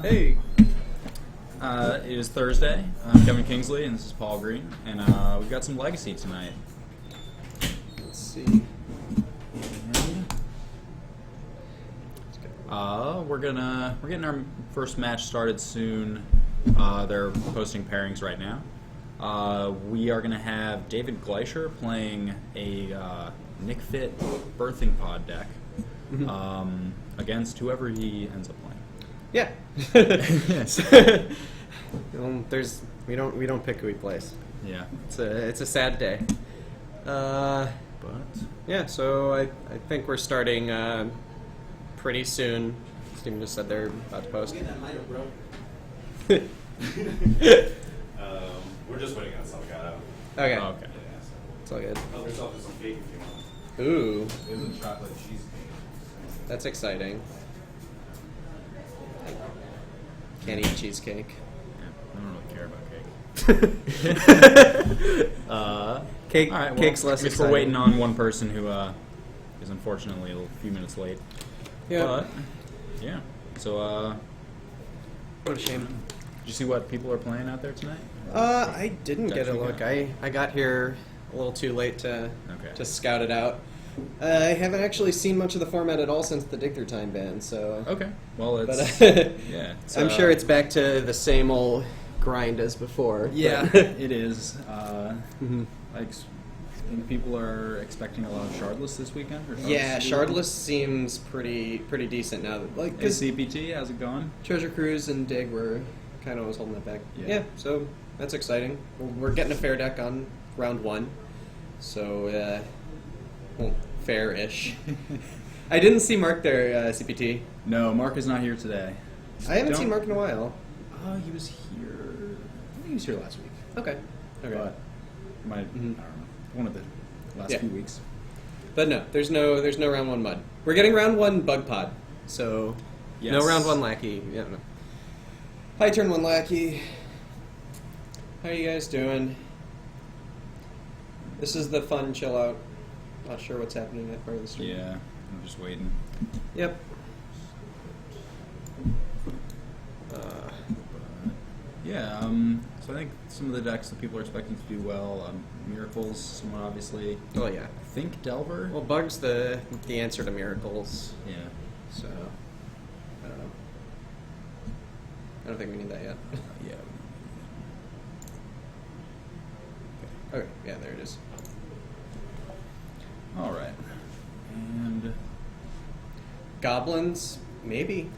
Hey! It is Thursday. I'm Kevin Kingsley, and this is Paul Green, and we've got some Legacy tonight. Let's see. We're getting our first match started soon. They're posting pairings right now. We are gonna have David Glacier playing a Nick Fit Birthing Pod deck against whoever he ends up playing. Yeah. Yes. We don't pick who we plays. Yeah. It's a sad day. But Yeah. So I think we're starting pretty soon. Steven just said they're about to post. That might have broke. We're just waiting on some guy out. Okay. oh, okay. Yeah, so It's all good. help yourself to some cake if you want. Ooh, There's a chocolate cheesecake. that's exciting. Can't eat cheesecake. Yeah, I don't really care about cake. Cake. All right, well, Cake's less I guess exciting. we're waiting on one person who is unfortunately a few minutes late. Yeah. But, yeah. So, What a shame. did you see what people are playing out there tonight? I didn't get a Definitely look. got- I got here a little too late to Okay. scout it out. I haven't actually seen much of the format at all since the Dig Through Time ban, so. Okay. Well, it's But yeah. It's, I'm sure it's back to the same old grind as before. Yeah, but- it is. Mhm. Like, I think people are expecting a lot of Shardless this weekend. Or Yeah, Shardless seems pretty decent now. Like, Is because CPT, how's it going? Treasure Cruise and Dig were kind of always holding that back. Yeah. Yeah, so that's exciting. We're getting a fair deck on round one, so well, fair-ish. I didn't see Mark there, CPT. No, Mark is not here today. I haven't Don't- seen Mark in a while. He was here. I think he was here last week. Okay. Okay. But I don't know. One of the last Yeah. few weeks. But no, there's no round one mud. We're getting round one bug pod, so Yes. no round one lackey. Yeah. No. Hi, turn one lackey. How you guys doing? This is the fun chill out. Not sure what's happening that part of the stream. Yeah, I'm just waiting. Yep. Yeah, so I think some of the decks that people are expecting to do well, Miracles, somewhat obviously. Oh yeah. I think Delver. Well, bug's the answer to miracles. Yeah. So I don't know. I don't think we need that yet. Yeah. Okay. Yeah, there it is. All right. And Goblins, maybe.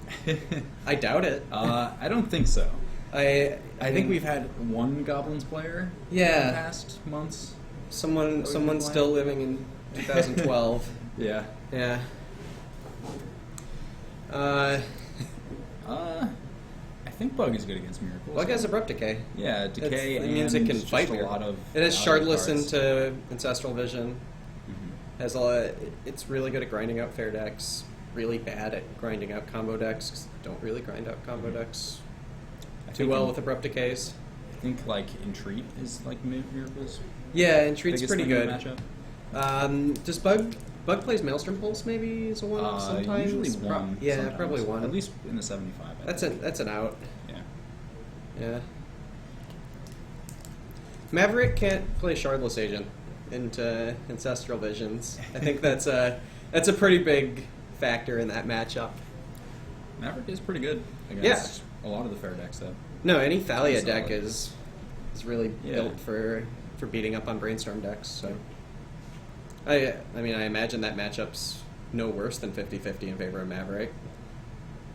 I doubt it. I don't think so. I think mean, we've had one Goblins player in the Yeah. past months. someone's been still living in 2012. Yeah. Yeah. I think Bug is good against Miracles. Bug has Abrupt Decay. Yeah, Decay It means it and can just fight a Miracle. lot of It has value Shardless cards. into Ancestral Vision. Mhm. Has a lot. It's really good at grinding out fair decks. Really bad at grinding out combo decks. 'Cause don't really grind out combo decks I too think well in- with Abrupt Decays. I think like Entreat is like Miracles. Yeah, Entreat's biggest pretty thing in good. the matchup. Does Bug plays Maelstrom Pulse maybe is a one sometimes? Usually one. Yeah, sometimes. probably one. At least in the 75. I That's think. an out. Yeah. Yeah. Maverick can't play Shardless Agent into Ancestral Visions. I think that's a pretty big factor in that matchup. Maverick is pretty good against a lot of the fair decks though. No, any Thalia That's deck solid. is really Yeah. built for beating up on Brainstorm decks. So, I mean, I imagine that matchup's no worse than 50-50 in favor of Maverick.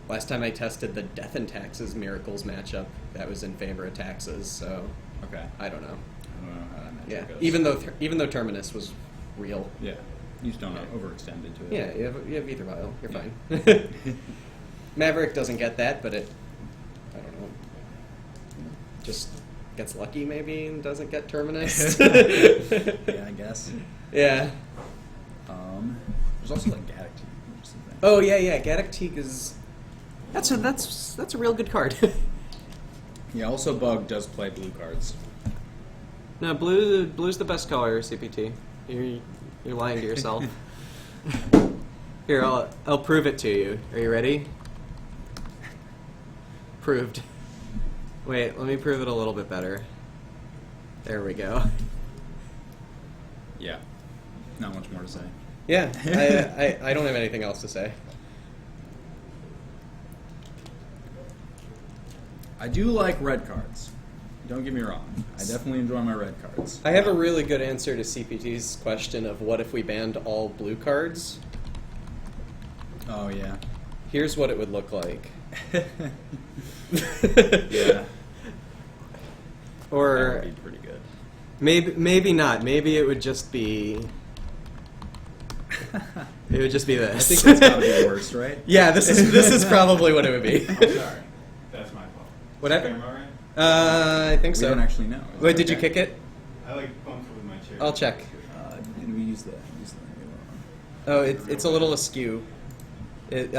Last time I tested the Death and Taxes Miracles matchup, that was in favor of Taxes. So Okay. I don't know. I don't know how that matchup Yeah, goes. even though Terminus was real. Yeah. You just don't overextend into it. Yeah, you have Ether Vial. You're Yeah. fine. Maverick doesn't get that, but it, I don't know, just gets lucky maybe and doesn't get Terminus. Yeah, I guess. Yeah. There's also like Gaddock too, which is the thing. Oh yeah. Gaddock Teague is that's a real good card. Yeah, also Bug does play blue cards. No, blue's the best color, CPT. You're lying to yourself. Here, I'll prove it to you. Are you ready? proved. Wait, let me prove it a little bit better. There we go. Yeah. Not much more to say. Yeah, I don't have anything else to say. I do like red cards. Don't get me wrong. I definitely enjoy my red cards. I have a really good answer to CPT's question of what if we banned all blue cards. Oh, yeah. Here's what it would look like. Yeah. Or That would be pretty good. maybe not. Maybe it would just be. It would just be I this. think that's gotta be the worst, right? Yeah, this is probably what it would be. I'm sorry. That's my fault. What Is the happened? camera right? I think We so. don't actually know. Is Wait, that did you okay? kick it? I like bumped it with my chair. I'll check. Did we use the Oh, it's a little askew. It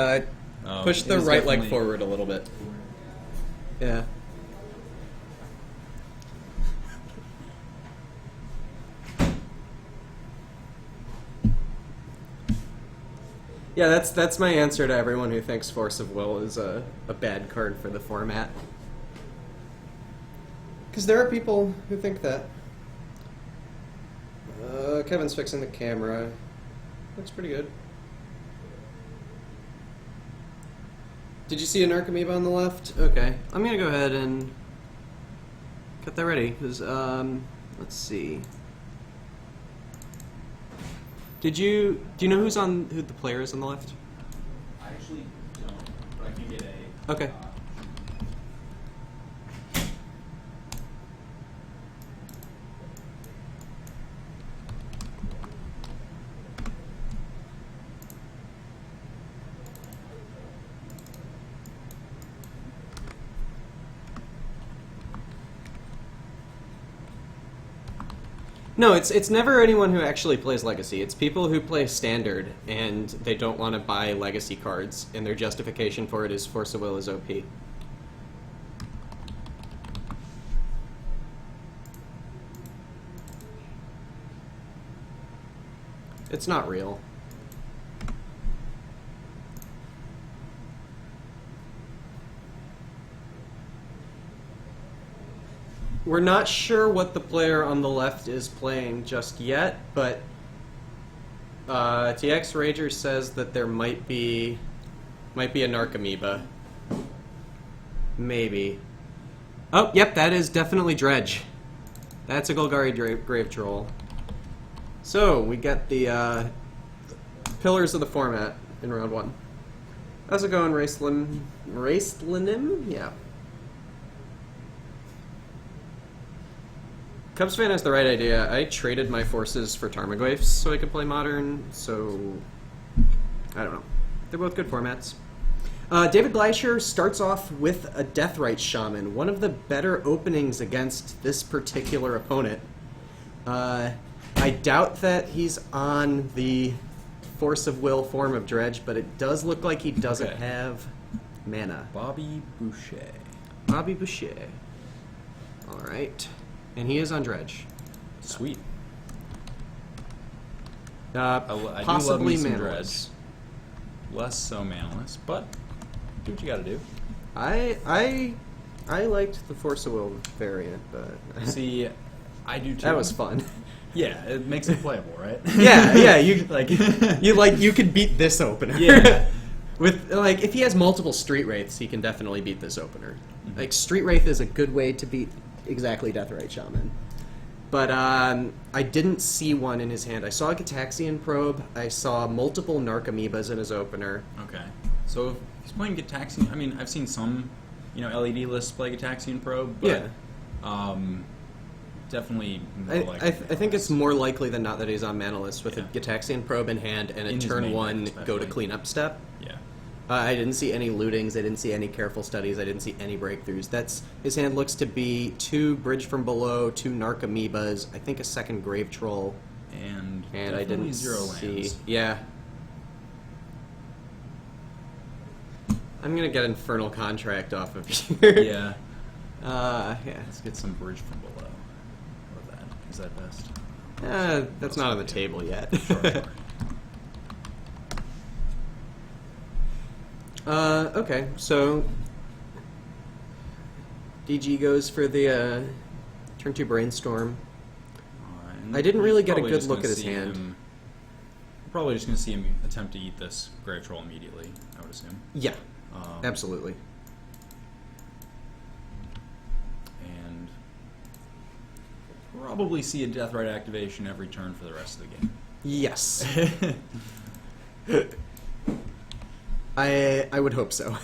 Oh, push it the was right leg definitely- forward a little bit. Yeah. Yeah, that's my answer to everyone who thinks Force of Will is a bad card for the format. Because there are people who think that. Kevin's fixing the camera. Looks pretty good. Did you see an Archimedes on the left? Okay. I'm going to go ahead and get that ready. Because, let's see. Do you know who the player is on the left? I actually don't, but I can get a. Okay. No, it's never anyone who actually plays Legacy. It's people who play Standard and they don't want to buy Legacy cards, and their justification for it is Force of Will is OP. It's not real. We're not sure what the player on the left is playing just yet, but TX Rager says that there might be a Narcomoeba. Maybe. Oh, yep, that is definitely Dredge. That's a Golgari Grave Troll. So, we get the pillars of the format in round one. How's it going, Racelinim? Yeah. Cubs fan has the right idea. I traded my forces for Tarmogoyfs so I could play Modern, so I don't know. They're both good formats. David Gleischer starts off with a Deathrite Shaman, one of the better openings against this particular opponent. I doubt that he's on the Force of Will form of Dredge, but it does look like he doesn't Okay. have mana. Bobby Boucher. Bobby Boucher. Alright. And he is on Dredge. Sweet. I do love Possibly me some manaless. Less so manless, but do what you gotta do. I liked the Force of Will variant, but See, I do too. that was fun. Yeah, it makes it playable, right? yeah, you you could beat this opener. Yeah. With if he has multiple Street Wraiths, he can definitely beat this opener. Like Street Wraith is a good way to beat exactly Deathrite Shaman. But I didn't see one in his hand. I saw a Gitaxian Probe. I saw multiple Narcomoebas in his opener. Okay. So if he's playing Gitaxian, I mean, I've seen some, LED lists play Gitaxian Probe, but definitely more likely. I think it's more likely than not that he's on Mana List with Yeah. a Gitaxian Probe in hand and a In his turn main one deck, go to especially. cleanup step. Yeah. I didn't see any lootings. I didn't see any careful studies. I didn't see any breakthroughs. His hand looks to be 2 Bridge from Below, 2 Narcomoebas, I think a second Grave Troll, And I definitely didn't 0 see. lands. Yeah. I'm gonna get Infernal Contract off of here. Yeah. Yeah. Let's get some Bridge from Below. Or that. Is that best? That's not on the table yet. Sure. Okay, so DG goes for the turn 2 Brainstorm. And I didn't really get a probably good just look gonna at his see hand. we're probably just going to see him attempt to eat this Grave Troll immediately, I would assume. Yeah, Um, absolutely. And probably see a Deathrite activation every turn for the rest of the game. Yes. I would hope so.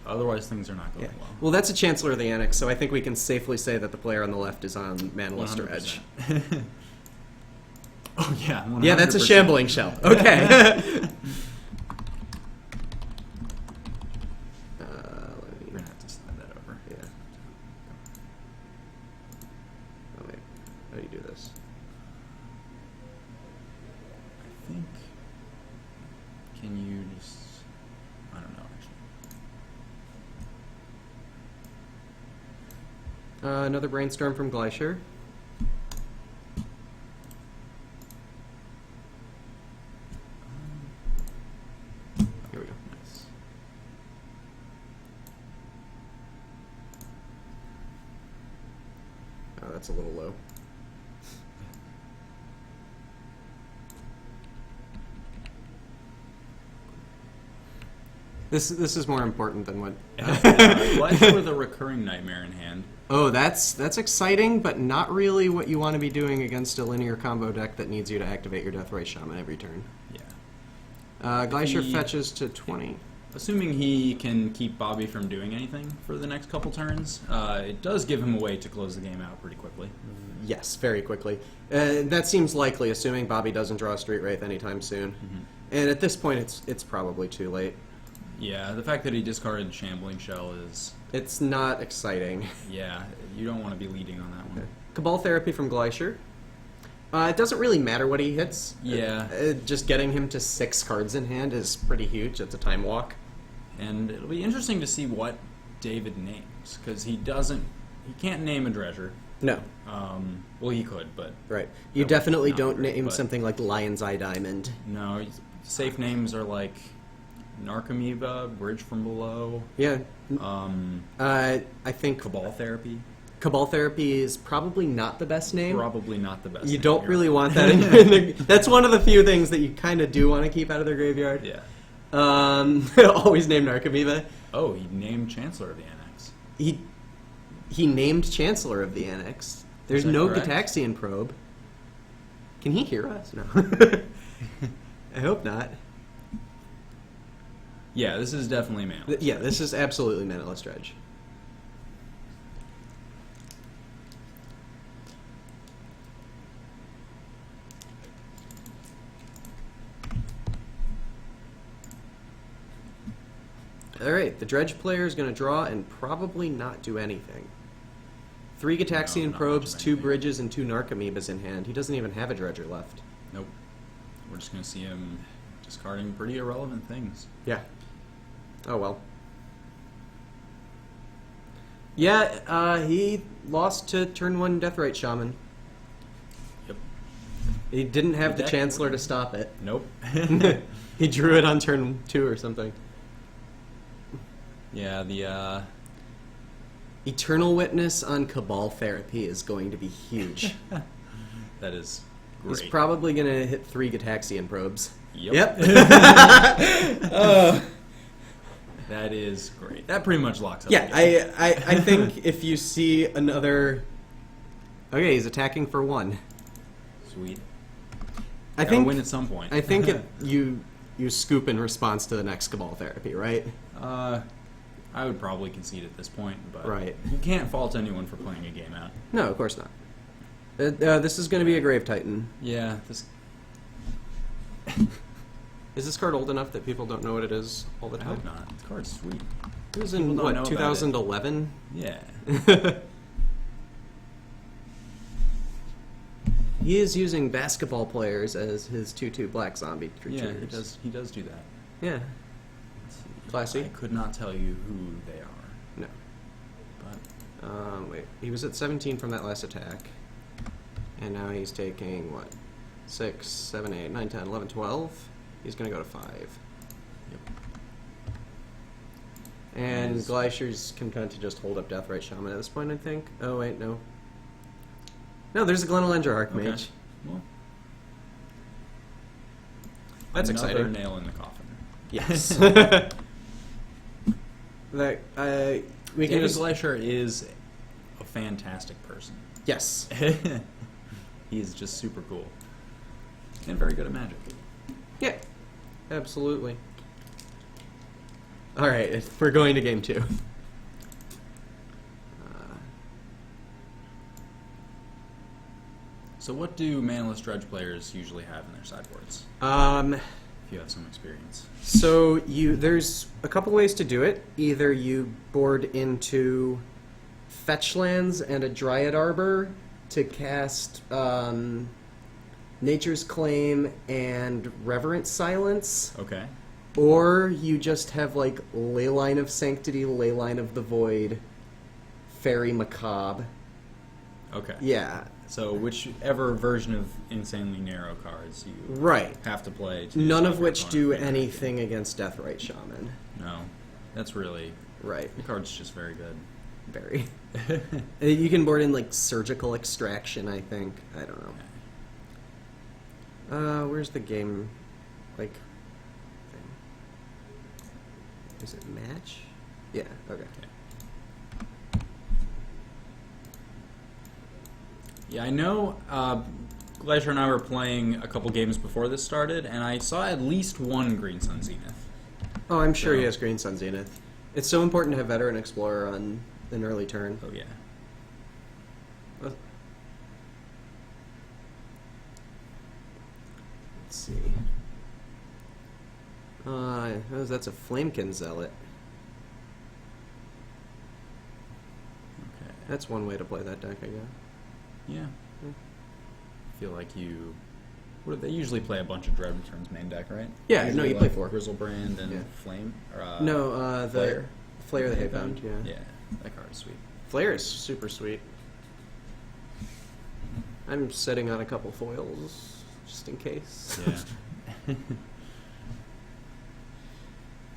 Otherwise, things are not going Yeah. well. Well, that's a Chancellor of the Annex, so I think we can safely say that the player on the left is on Mana Luster Edge. 100%. Oh, yeah. 100%. Yeah, that's a Shambling Shell. Okay. We're going to have to slide that over. Yeah. Oh, wait. How do you do this? I think... Can you just... I don't know, actually. Another Brainstorm from Glacier. Here we go. Nice. Oh, that's a little low. This is more important than what. Glacier with a recurring Nightmare in hand. Oh, that's exciting, but not really what you want to be doing against a linear combo deck that needs you to activate your Deathrite Shaman every turn. Yeah. Glacier He- fetches to 20. Assuming he can keep Bobby from doing anything for the next couple turns, it does give him a way to close the game out pretty quickly. Yes, very quickly. That seems likely, assuming Bobby doesn't draw a Street Wraith anytime soon. And at this point, it's probably too late. Yeah, the fact that he discarded Shambling Shell is... It's not exciting. Yeah, you don't want to be leading on that one. Cabal Therapy from Glacier. It doesn't really matter what he hits. Yeah. Just getting him to 6 cards in hand is pretty huge. It's a time walk. And it'll be interesting to see what David names, because he can't name a Dredger. No. Well, he could, but... Right. You That would definitely not be don't great, name but- something like Lion's Eye Diamond. No, safe names are like Narcomoeba, Bridge from Below, Yeah. I think Cabal Therapy. Cabal Therapy is probably not the best name. Probably not the best. You name, don't you're really right. want that in your... That's one of the few things that you kind of do want to keep out of their graveyard. Yeah. Always named Narcomoeba. Oh, he named Chancellor of the Annex. He named Chancellor of the Annex. There's Is that no correct? Gitaxian Probe. Can he hear us? No. I hope not. Yeah, this is definitely man. Yeah, this is absolutely Manaless Dredge. Alright, the Dredge player is going to draw and probably not do anything. 3 No, Gitaxian not much Probes, of 2 anything. Bridges, and 2 Narcomoebas in hand. He doesn't even have a Dredger left. Nope. We're just going to see him discarding pretty irrelevant things. Yeah. Oh well. Yeah, he lost to turn 1 Deathrite Shaman. Yep. He didn't have The the deck- Chancellor to stop it. Nope. He drew it on turn 2 or something. Yeah, the Eternal Witness on Cabal Therapy is going to be huge. that is great. He's probably going to hit 3 Gitaxian Probes. Yep. Oh. That is great. That pretty much locks up. Yeah, the game. I think if you see another... Okay, he's attacking for 1. Sweet. I Gotta think win at some point. I think you scoop in response to the next Cabal Therapy, right? I would probably concede at this point, but Right. you can't fault anyone for playing a game out. No, of course not. This is going to be a Grave Titan. Yeah, this. Is this card old enough that people don't know what it is all the I time? hope not. This card's sweet. It was People in, don't know what, about it. 2011? Yeah. He is using basketball players as his 2/2 black zombie creatures. Yeah, he does do that. Yeah. Let's see. Classy. I could not tell you who they are, No. but Wait. He was at 17 from that last attack. And now he's taking, what? 6, 7, 8, 9, 10, 11, 12. He's going to go to 5. yep. And Is- Glaciers content to just hold up Deathrite Shaman at this point, I think. Oh, wait, no. No, there's a Glenelendra Archmage. Okay. Well, That's another exciting. nail in the coffin. Yes. that, we can David just... Glacier is a fantastic person. Yes. He's just super cool. And very good at Magic. Yeah, absolutely. All right, we're going to game 2. So what do manaless Dredge players usually have in their sideboards? If you have some experience. So there's a couple ways to do it. Either you board into fetch lands and a Dryad Arbor to cast Nature's Claim and Reverent Silence, Okay. or you just have like Leyline of Sanctity, Leyline of the Void, Fairy Macabre. Okay. Yeah, So whichever version of insanely narrow cards you right. have to play. To None stop of your which opponent do from attacking. anything against Deathrite Shaman. No. That's really... Right. The card's just very good. Very. You can board in like Surgical Extraction, I think. I don't know. Where's the game, like, thing? Is it match? Yeah, okay. Yeah, I know Glacier and I were playing a couple games before this started, and I saw at least one Green Sun Zenith. Oh, I'm sure he So- has Green Sun Zenith. It's so important to have Veteran Explorer on an early turn. Oh, yeah. Let's see. That's a Flamekin Zealot. Okay. That's one way to play that deck, I guess. Yeah. I feel like you... What, they usually play a bunch of Dread Returns main deck, right? Yeah, Usually no, you play like 4. Grizzlebrand and Yeah. Flame? Or, No, the Flare. Flare the Haybound, yeah. Yeah, that card is sweet. Flare is super sweet. I'm sitting on a couple foils, just in case.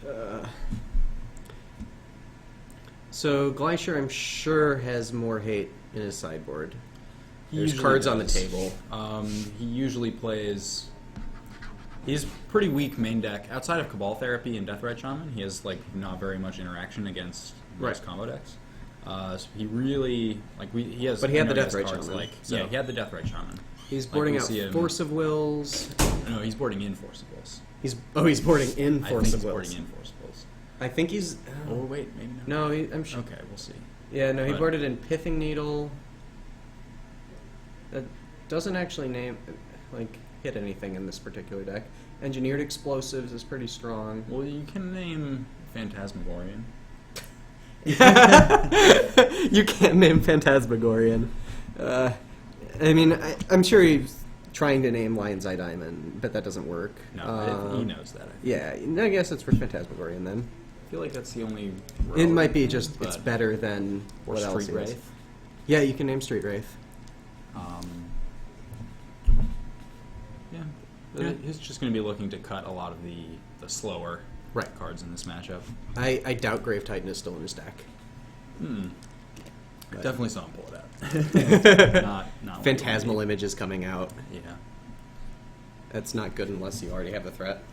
Yeah. So Glacier, I'm sure, has more hate in his sideboard. He There's usually cards on the does. table. He usually plays... He's pretty weak main deck. Outside of Cabal Therapy and Deathrite Shaman, he has like not very much interaction against most Right. combo decks. So he really he has. But he had the I know has Deathrite cards Shaman. So Yeah. he had the Deathrite Shaman. He's Like, boarding we out see him- Force of Wills. No, he's boarding in Force of Wills. He's boarding in I Force think of he's Wills. boarding in Force of Wills. I think he's. Oh wait, maybe not. No, I'm sure. Okay, we'll see. Yeah, no, he But- boarded in Pithing Needle. That doesn't actually hit anything in this particular deck. Engineered Explosives is pretty strong. Well, you can name Phantasmagorian. You can't name Phantasmagorian. I mean, I'm sure he's trying to name Lion's Eye Diamond, but that doesn't work. No, he knows that. I think. Yeah, I guess it's for Phantasmagorian then. I feel like that's the only. It might be relevant just one, it's but- better than Or what else Street is. Wraith. Yeah, you can name Street Wraith. Yeah. Yeah. He's just going to be looking to cut a lot of the slower Right. cards in this matchup. I doubt Grave Titan is still in his deck. I But- definitely saw him pull it out. not what you Phantasmal want Image is coming out. to be. Yeah. That's not good unless you already have a threat.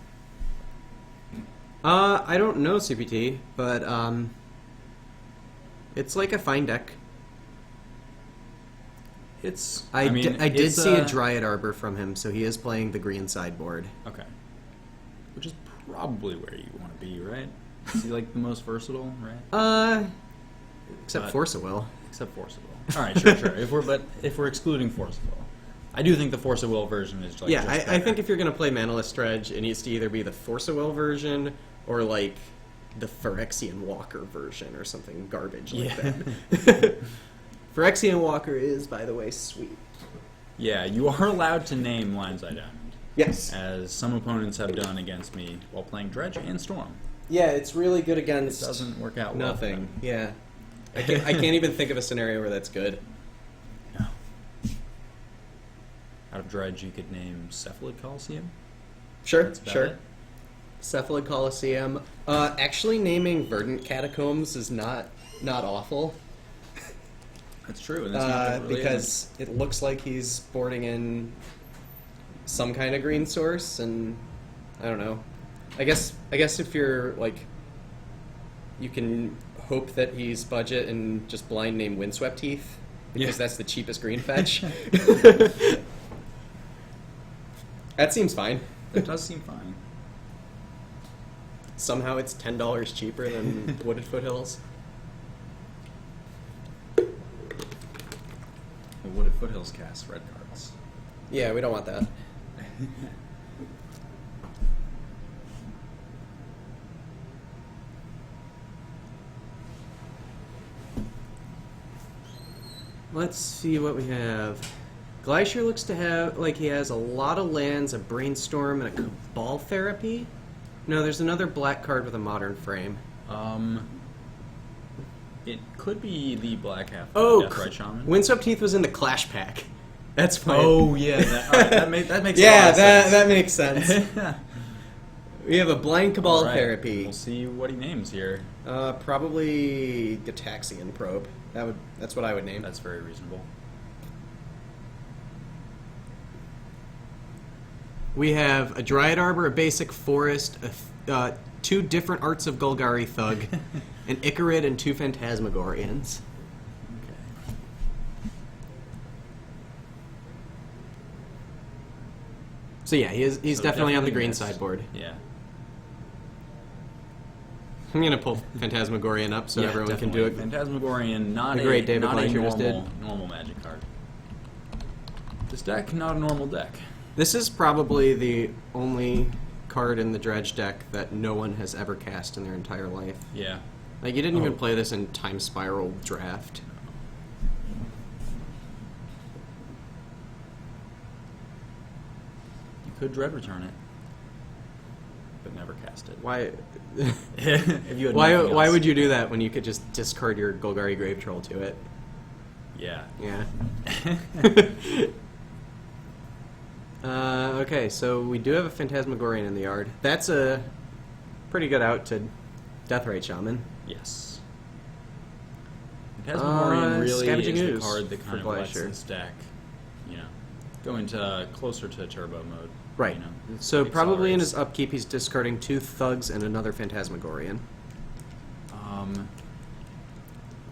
I don't know CPT, but it's like a fine deck. It's. I mean, did it's, see a Dryad Arbor from him, so he is playing the green sideboard. Okay. Which is probably where you want to be, right? Is he like the most versatile, right? Except But- Force of Will. Except Force of Will. All right, sure. If we're excluding Force of Will, I do think the Force of Will version is like Yeah, just I better. think if you're going to play Manaless Dredge, it needs to either be the Force of Will version or like the Phyrexian Walker version or something garbage like Yeah. that. Phyrexian Walker is, by the way, sweet. Yeah, you are allowed to name Lion's Eye Diamond, Yes. as some opponents have done against me while playing Dredge and Storm. Yeah, it's really good It against doesn't work out well. nothing. Yeah. I can't even think of a scenario where that's good. No. Out of Dredge, you could name Cephalid Coliseum. Sure, That's about sure. it. Cephalid Coliseum. Actually, naming Verdant Catacombs is not awful. That's true, and that's really Because it looks like he's sporting in some kind of green source, and I don't know. I guess if you're like, you can hope that he's budget and just blind name Windswept Heath because that's the cheapest green fetch. That seems fine. That does seem fine. Somehow it's $10 cheaper than Wooded Foothills. The Wooded Foothills cast red cards. Yeah, we don't want that. Let's see what we have. Glacier looks to have, like, he has a lot of lands, a Brainstorm, and a Cabal Therapy. No, there's another black card with a Modern Frame. It could be the black half Deathrite Shaman. Windswept Heath was in the Clash pack. That's fine. Oh, yeah. That makes a lot of sense. that makes sense. We have a Blind Cabal All right. Therapy. We'll see what he names here. Probably Gataxian Probe. That's what I would name. That's very reasonable. We have a Dryad Arbor, a Basic Forest, two different Arts of Golgari Thug, an Icarid, and two Phantasmagorians. Okay. So yeah, he's So definitely on the definitely green missed. sideboard. Yeah. I'm gonna pull Phantasmagorian up so Yeah, everyone can do definitely. it. Phantasmagorian, not The a great David not a Blanchard just normal Magic card. This deck, not a normal deck. This is probably the only card in the Dredge deck that no one has ever cast in their entire life. Yeah. Like, you didn't even play this in Time Spiral Draft. You could Dread Return it, but never cast it. Why? If you had Why nothing else. would you do that when you could just discard your Golgari Grave Troll to it? Yeah. Yeah. Okay, so we do have a Phantasmagorian in the yard. That's a pretty good out to Deathrite Shaman. Yes. Phantasmagorian really Scavenging is the Ooze card that for kind of lets Glacier. this deck, go into closer to turbo mode. Right. You know, So probably in accelerates. his upkeep, he's discarding two Thugs and another Phantasmagorian.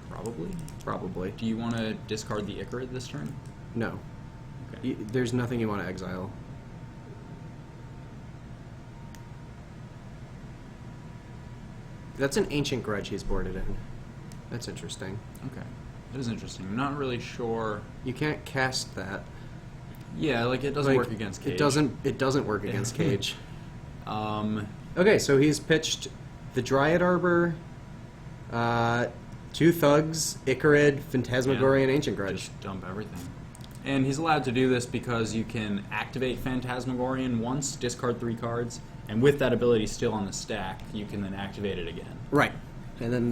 Probably. Probably. Do you want to discard the Icarid this turn? No. Okay. There's nothing you want to exile. That's an Ancient Grudge he's boarded in. That's interesting. Okay. That is interesting. I'm not really sure. You can't cast that. Yeah, like it doesn't Like, work against Cage. It doesn't work against Cage. Um, Okay, so he's pitched the Dryad Arbor, two Thugs, Icarid, Phantasmagorian, Ancient Grudge. just dump everything. And he's allowed to do this because you can activate Phantasmagorian once, discard 3 cards, and with that ability still on the stack, you can then activate it again. Right. And then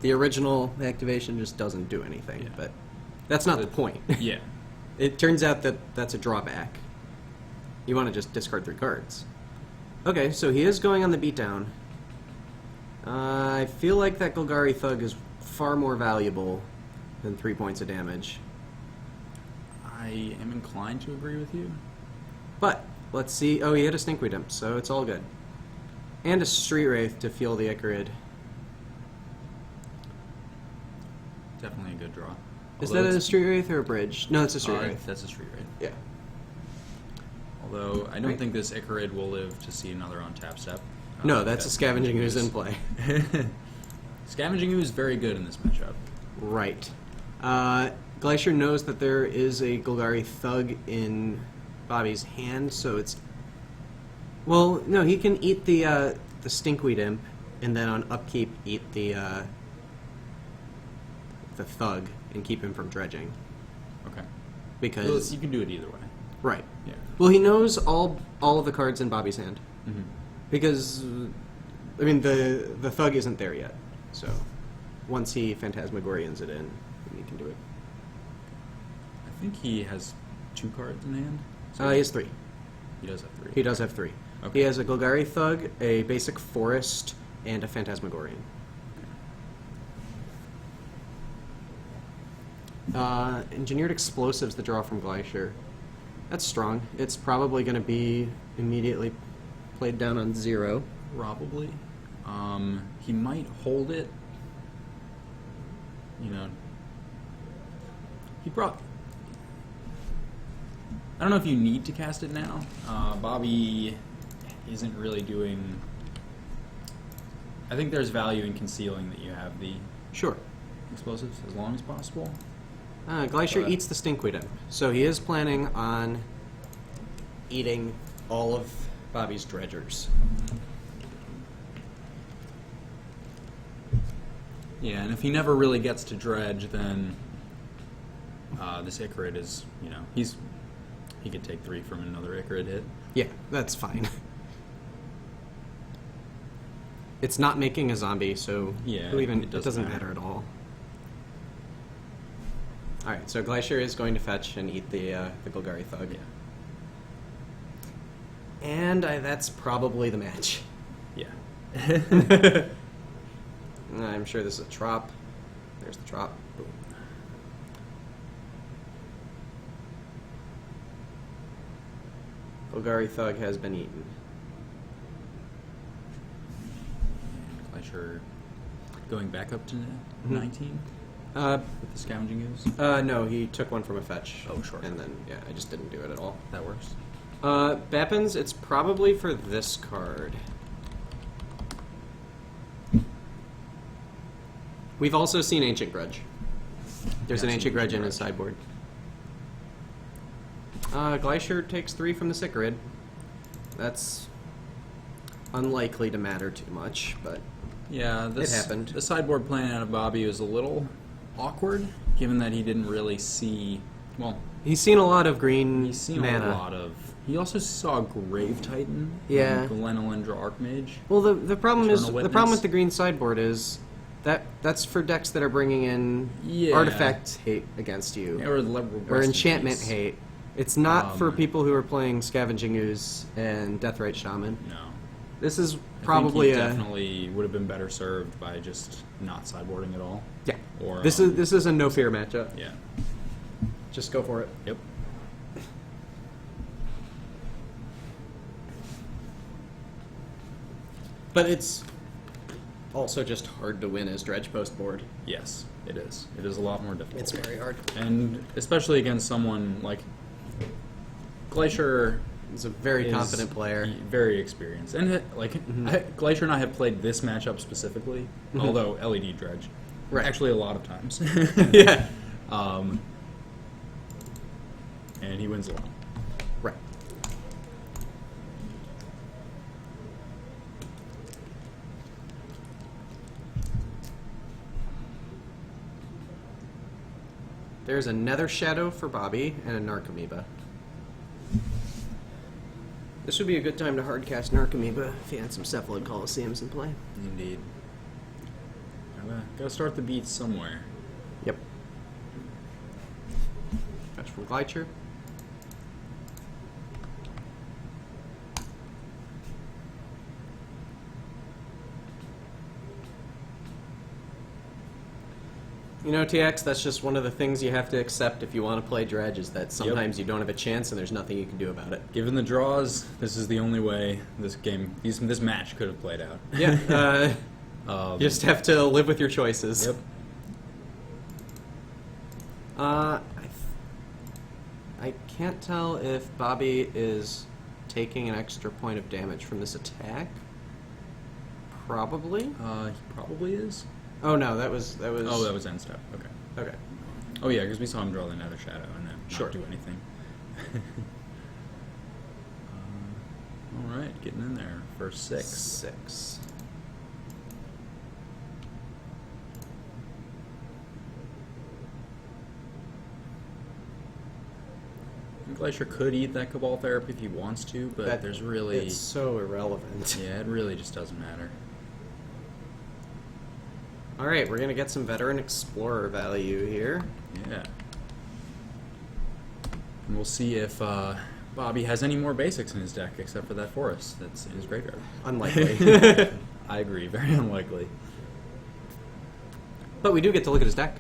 the original activation just doesn't do anything. Yeah. But that's not the point. Yeah. It turns out that that's a drawback. You want to just discard 3 cards. Okay, so he is going on the beatdown. I feel like that Golgari Thug is far more valuable than 3 points of damage. I am inclined to agree with you. But, let's see. Oh, he hit a Stinkweed Imp, so it's all good. And a Street Wraith to fuel the Icarid. Definitely a good draw. Is Although that a it's- Street Wraith or a Bridge? No, it's a Street Wraith. That's a Street Wraith. Yeah. Although I don't Right. think this Icarid will live to see another on tap step. No, that's a Scavenging Ooze in play. Scavenging Ooze is very good in this matchup. Right. Glacier knows that there is a Golgari Thug in Bobby's hand, so it's... Well, no, he can eat the Stinkweed Imp, and then on upkeep eat the Thug, and keep him from dredging. Okay. Because... Well, you can do it either way. Right. Yeah. Well, he knows all of the cards in Bobby's hand. Mm-hmm. Because, I mean, the Thug isn't there yet, so once he Phantasmagorians it in, then he can do it. I think he has 2 cards in hand. He has 3. He does have 3. He does have 3. Okay. He has a Golgari Thug, a basic Forest, and a Phantasmagorian. Engineered Explosives, the draw from Glacier. That's strong. It's probably going to be immediately played down on 0. Probably. He might hold it. You know, he brought. I don't know if you need to cast it now. Bobby isn't really doing. I think there's value in concealing that you have the Sure. explosives as long as possible. Glacier eats the Stinkweed Imp, so he is planning on eating all of Bobby's dredgers. Yeah, and if he never really gets to dredge, then this Icarid is, you know, he could take 3 from another Icarid hit. Yeah, that's fine. It's not making a zombie, so Yeah, it doesn't matter at all. Alright, so Glacier is going to fetch and eat the Golgari Thug. Yeah. And that's probably the match. Yeah. I'm sure this is a trop. There's the trop. Boom. Golgari Thug has been eaten. Glacier going back up to 19 Uh, with the Scavenging Ooze. no, he took one from a fetch. Oh, sure. And then, yeah, I just didn't do it at all. That works. Bappins, it's probably for this card. We've also seen Ancient Grudge. There's an Yeah, Ancient seen Grudge in Ancient his sideboard. Glacier takes 3 from the Sicarid. That's unlikely to matter too much, but Yeah, this happened. The sideboard plan out of Bobby was a little awkward, given that he didn't really see. Well, he's seen a lot of green he's seen mana. a lot of. He also saw Grave Titan. Yeah. And Glenelendra Archmage. Well, the problem is Eternal the problem Witness. with the green sideboard is that's for decks that are bringing in Yeah. artifact hate against you Or, or enchantment hate. It's not for Um, people who are playing Scavenging Ooze and Deathrite Shaman. No. This is I probably think he a definitely would have been better served by just not sideboarding at all. yeah. Or This is a no fear matchup. Yeah. Just go for it. Yep. But it's also just hard to win as Dredge Post board. Yes, it is. It is a lot more difficult. It's very hard. And especially against someone like Glacier. He's a very is confident player. Very experienced. And Glacier and I have played this matchup specifically, although LED Dredge. Right. Actually, a lot of times. Yeah. And he wins a lot. Right. There's a Nether Shadow for Bobby and a Narcomoeba. This would be a good time to hardcast Narcomoeba if you had some Cephalid Colosseums in play. Indeed. Gotta start the beats somewhere. Yep. Fetch from Glycher. You know, TX, that's just one of the things you have to accept if you want to play Dredge, is that sometimes you don't have a chance and there's nothing you can do about it. Given the draws, this is the only way this match could have played out. Yeah, you just have to live with your choices. Yep. I can't tell if Bobby is taking an extra point of damage from this attack. Probably. He probably is. Oh no, that was. Oh, that was end step. Okay. Okay. Oh yeah, because we saw him draw the Nether Shadow and then Sure. not do anything. All right, getting in there for 6. 6. Glacier could eat that Cabal Therapy if he wants to, but there's really It's so irrelevant. yeah, it really just doesn't matter. All right, we're gonna get some Veteran Explorer value here. Yeah. And we'll see if Bobby has any more basics in his deck except for that forest that's in his graveyard. Unlikely. I agree, very unlikely. But we do get to look at his deck.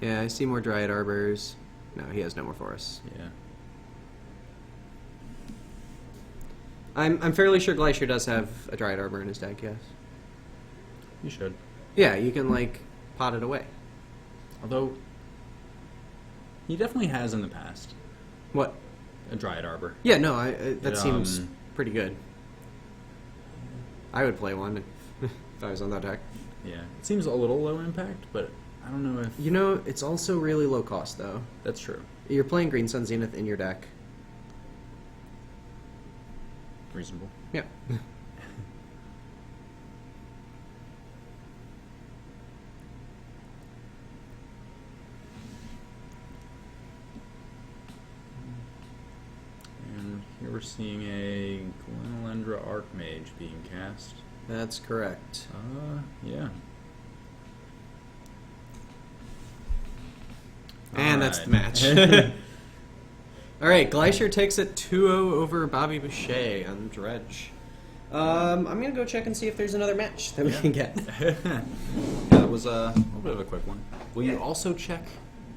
Yeah, I see more Dryad Arbors. No, he has no more forests. Yeah. I'm fairly sure Glacier does have a Dryad Arbor in his deck, yes. You should. Yeah, you can, like, pot it away. Although, he definitely has in the past What? a Dryad Arbor. Yeah, no, that It, seems pretty good. I would play one if I was on that deck. Yeah. It seems a little low impact, but I don't know if... You know, it's also really low cost, though. That's true. You're playing Green Sun Zenith in your deck. Reasonable. Yeah. And here we're seeing a Glenelendra Archmage being cast. That's correct. Yeah. And that's the Alright. match. All right, Glacier takes it 2-0 over Bobby Boucher on Dredge. I'm going to go check and see if there's another match that we can get. Yeah, that was a little bit of a quick one. Will you also check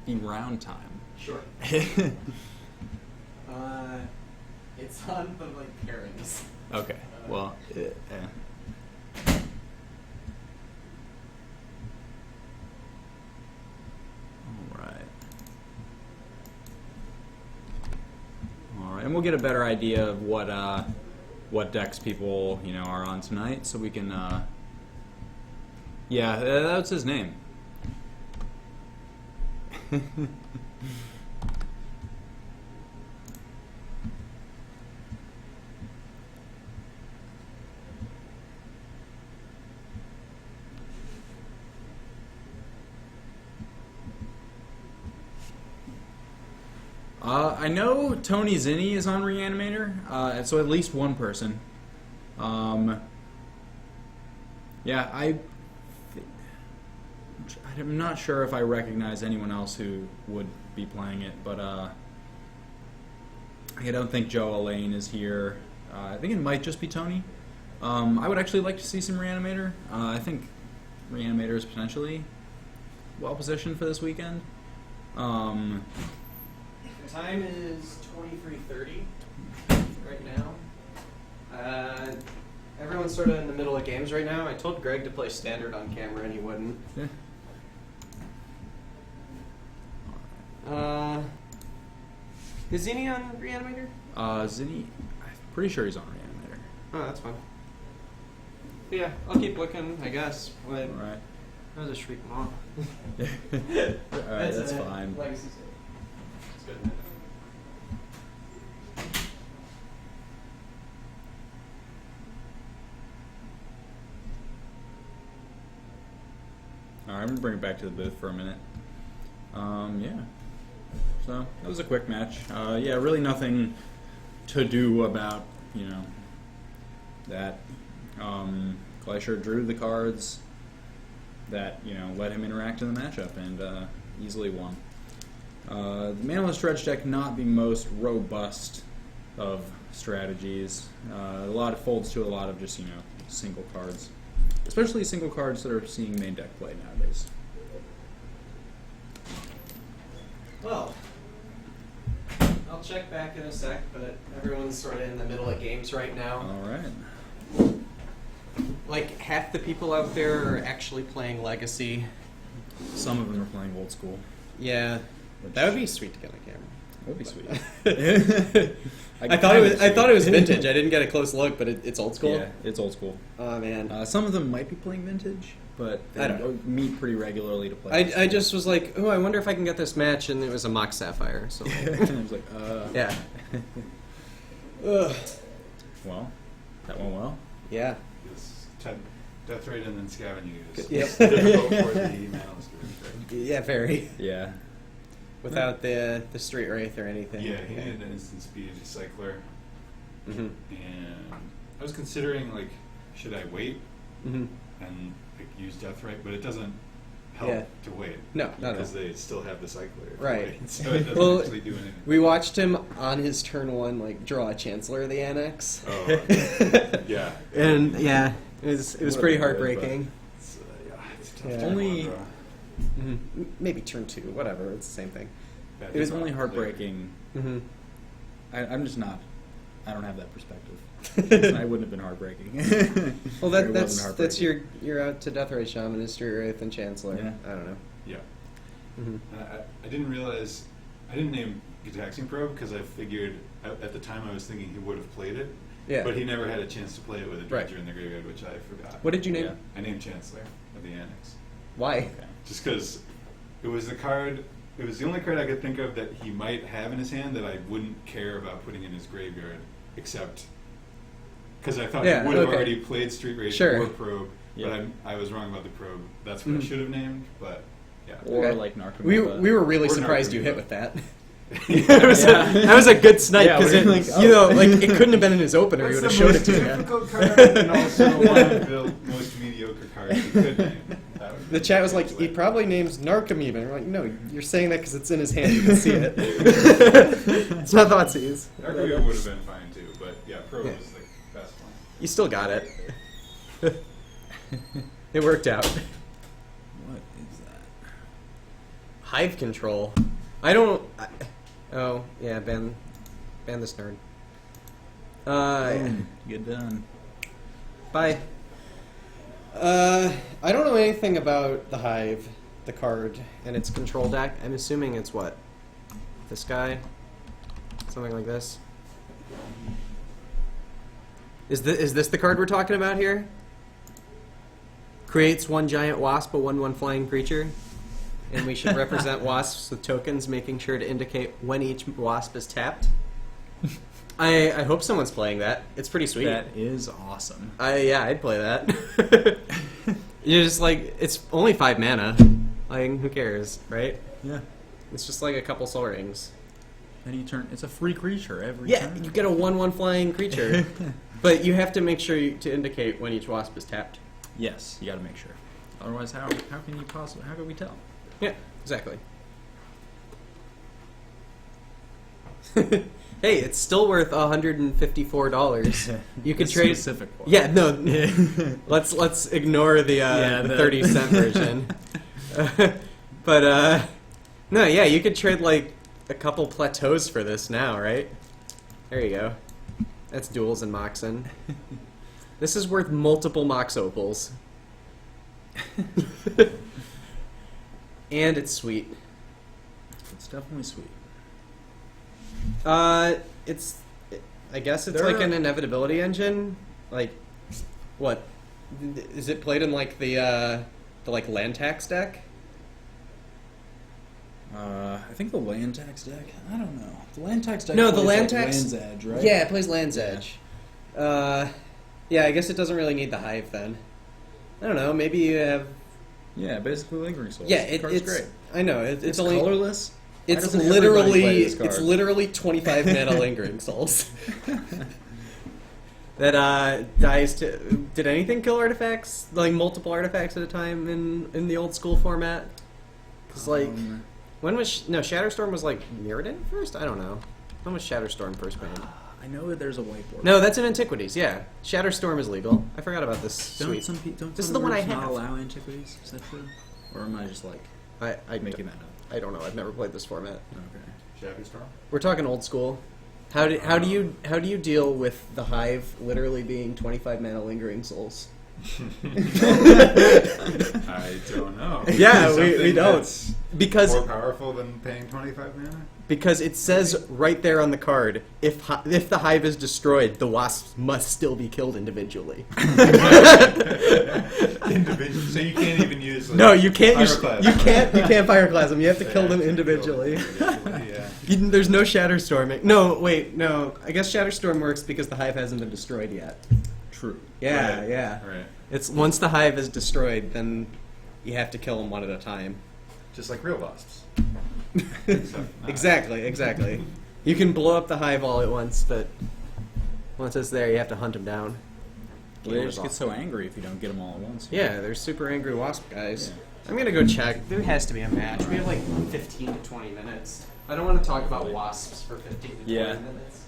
the round time? Sure. It's on the, like, pairings. Okay. Well, All right, and we'll get a better idea of what decks people are on tonight, so we can. Yeah, that's his name. I know Tony Zinni is on Reanimator, so at least one person. Yeah, I'm not sure if I recognize anyone else who would be playing it, but I don't think Joe Elaine is here. I think it might just be Tony. I would actually like to see some Reanimator. I think Reanimator is potentially well positioned for this weekend. The time is 23:30 right now. Everyone's sort of in the middle of games right now. I told Greg to play Standard on camera, and he wouldn't. Is Zinni on Reanimator? Zinni, I'm pretty sure he's on Reanimator. Oh, that's fine. But yeah, I'll keep looking, I guess. But All right. that was a shriek mom. All right, that's fine. Legacy save. It's good. All right, I'm gonna bring it back to the booth for a minute. Yeah. So that was a quick match. Yeah, really nothing to do about that. Glacier drew the cards that let him interact in the matchup and easily won. The Manaless Dredge deck not the most robust of strategies. A lot of folds to a lot of just single cards. Especially single cards that are seeing main deck play nowadays. Well, I'll check back in a sec, but everyone's sort of in the middle of games right now. All right. Like, half the people out there are actually playing Legacy. Some of them are playing old school. Yeah, that would be sweet to get on camera. That would be sweet. I thought it was vintage. I didn't get a close look, but it's old school. Yeah, it's old school. Oh man. Some of them might be playing vintage, but they I don't know. meet pretty regularly to play. I just was like, oh, I wonder if I can get this match, and it was a Mock Sapphire. So I was like, yeah. Ugh. Well, that went well. Yeah. It's Death Rate and then Scavenger use. Yep. It's difficult for the emails. Yeah, very. Yeah. Without the Street Wraith or anything. Yeah, he needed an instant speed cycler. Mm-hmm. And I was considering, like, should I wait Mm-hmm. and like, use Death Rate? But it doesn't help Yeah. to wait. No, not at because all. they still have the cycler. to Right. wait, so it doesn't Well, actually do anything. We watched him on his turn 1, like, draw a Chancellor of the Annex. Oh, yeah. And, yeah, it was Would've pretty been good, heartbreaking. It's, it's tough Yeah. to Only- draw. Mhm. Maybe turn 2, whatever, it's the same thing. Bad It was draw only later. heartbreaking. Mm-hmm. I'm just not. I don't have that perspective. I wouldn't have been heartbreaking. Well, Or it wasn't that's heartbreaking. you're out to Deathrite Shaman, Mystery Wraith, and Chancellor. Yeah. I don't know. Yeah. Mm-hmm. I didn't realize, I didn't name Gitaxian Probe because I figured at the time I was thinking he would have played it. Yeah. But he never had a chance to play it with a Right. Dredger in the graveyard, which I forgot. What did you name? Yeah. I named Chancellor of the Annex. Why? Okay. Just because it was it was the only card I could think of that he might have in his hand that I wouldn't care about putting in his graveyard, except because I thought Yeah, he would have okay. already played Street Race Sure. or Probe, Yeah. but I was wrong about the Probe. That's what I Mhm. should have named, but yeah. Or Okay. like Narcomoeba. We were really Or surprised you Narcomoeba. hit with that. Yeah. That was a good snipe Yeah, because we're like, you know, oh. like it couldn't have been in his opener. He would have That's showed the it to most you. difficult card and also one of the most mediocre cards you could name. That would The be chat was like, he translated. probably names Narcomoeba. And we're like, no, you're saying that because it's in his hand. You can see it. It's not Thoughtseize. Narcomoeba would have been fine too, but yeah, Probe Yeah. was the best one. You still got it. It worked out. What is that? Hive control. I don't. Oh yeah, ban this nerd. Boom. Get done. Bye. I don't know anything about the Hive, the card, and its control deck. I'm assuming it's what? This guy? Something like this? Is this the card we're talking about here? Creates one giant wasp, a 1/1 flying creature. And we should represent wasps with tokens, making sure to indicate when each wasp is tapped. I hope someone's playing that. It's pretty sweet. That is awesome. Yeah, I'd play that. You're just like, it's only 5 mana. Like, who cares, right? Yeah. It's just like a couple Soul Rings. Then you turn. It's a free creature every Yeah, turn. you get a 1/1 flying creature. But you have to make sure to indicate when each wasp is tapped. Yes, you got to make sure. Otherwise, how can you possibly? How can we tell? Yeah, exactly. Hey, it's still worth $154. You could The trade. specific one. Yeah, no. Let's ignore the the 30-cent version. But no, yeah, you could trade like a couple plateaus for this now, right? There you go. That's duels and Moxen. This is worth multiple Mox Opals. And it's sweet. It's definitely sweet. It's. I guess it's There like are- an inevitability engine. Like, what? Is it played in like the like land tax deck? I think the land tax deck. I don't know. The land tax deck. No, the plays, land like, tax. Land's Edge, right? Yeah, it plays Land's Yeah. Edge. Yeah, I guess it doesn't really need the Hive then. I don't know. Maybe you have. Yeah, basically Lingering Souls. Yeah, The card's it's great. I know it's It's only colorless. Why It's doesn't everybody play literally this card? it's literally 25 mana Lingering Souls. That dies to. Did anything kill artifacts? Like multiple artifacts at a time in the old school format? Because like, when was Shatterstorm was like Mirrodin first? I don't know. When was Shatterstorm first banned? I know that there's a whiteboard. No, that's in Antiquities. Yeah, Shatterstorm is legal. I forgot about this. Don't Sweet. some people? This is the one I not have. allow antiquities? Is that true? Or am I just like I making that up? I don't know. I've never played this format. Okay. Shabby Storm? We're talking old school. How do you deal with the Hive literally being 25 mana Lingering Souls? I don't know. Yeah, we Something don't. that's Because more powerful than paying 25 mana? because it says right there on the card, if the Hive is destroyed, the wasps must still be killed individually. Individual. So you can't even use. Like, No, you can't. Pyroclasm. You can't Pyroclasm them. You have to They kill them have to individually. Yeah. There's no Shatterstorming. No, wait, no. I guess Shatterstorm works because the Hive hasn't been destroyed yet. True. Yeah, Right. yeah. Right. It's once the Hive is destroyed, then you have to kill them one at a time. Just like real wasps. Except not. Exactly. You can blow up the Hive all at once, but once it's there, you have to hunt them down. Well, they just get so angry if you don't get them all at once. Yeah, they're super angry wasp guys. Yeah. I'm gonna go check. There has to be a match. We have like 15 to 20 minutes. I don't want to talk about wasps for 15 to 20 Yeah. minutes.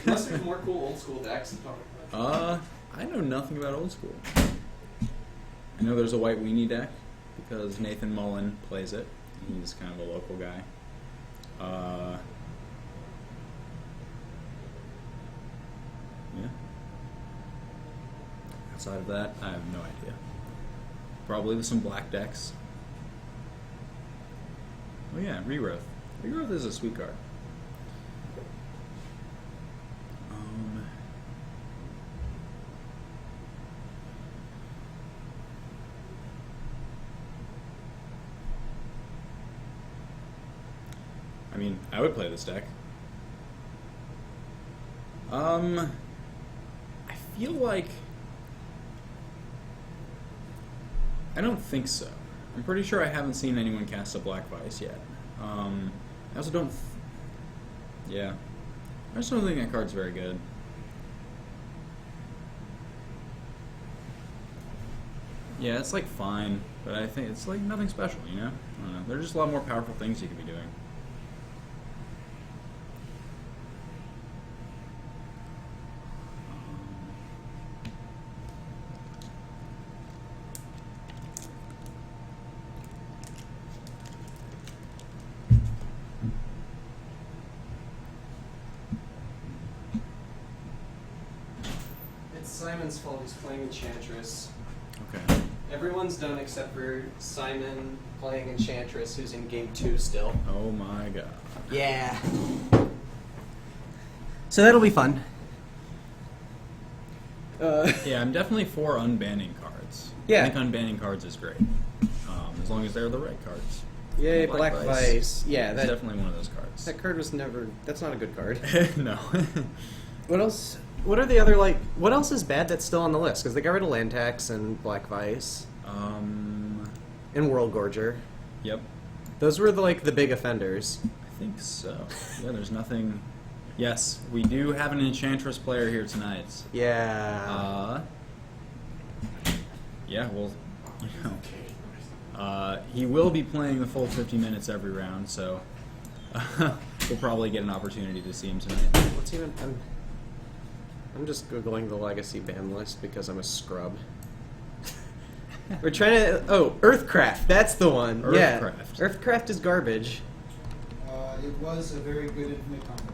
Unless there's more cool old school decks to talk about. I know nothing about old school. I know there's a white weenie deck because Nathan Mullen plays it. He's kind of a local guy. Yeah. Outside of that, I have no idea. Probably with some black decks. Oh yeah, Regrowth. Regrowth is a sweet card. I mean, I would play this deck. I feel like... I don't think so. I'm pretty sure I haven't seen anyone cast a Black Vice yet. I also don't... yeah. I just don't think that card's very good. Yeah, it's like fine, but I think it's like nothing special, you know? I don't know. There are just a lot more powerful things you could be doing. It's Simon's fault he's playing Enchantress. Okay. Everyone's done except for Simon playing Enchantress, who's in game 2 still. Oh my god. Yeah. So that'll be fun. Yeah, I'm definitely for unbanning cards. Yeah. I think unbanning cards is great. As long as they're the right cards. Yay, Black Vice. Yeah, That's that definitely one of those cards. that card was never. That's not a good card. No. What else? What are the other like? What else is bad that's still on the list? Because they got rid of Land Tax and Black Vice and World Gorger. Yep. Those were the big offenders. I think so. Yeah, there's nothing... Yes, we do have an Enchantress player here tonight. Yeah. Yeah, well, you know, he will be playing the full 50 minutes every round, so we'll probably get an opportunity to see him tonight. What's even? I'm just googling the legacy ban list because I'm a scrub. We're trying to. Oh, Earthcraft. That's the one. Yeah. Earthcraft. Earthcraft is garbage. It was a very good infinite combo deck.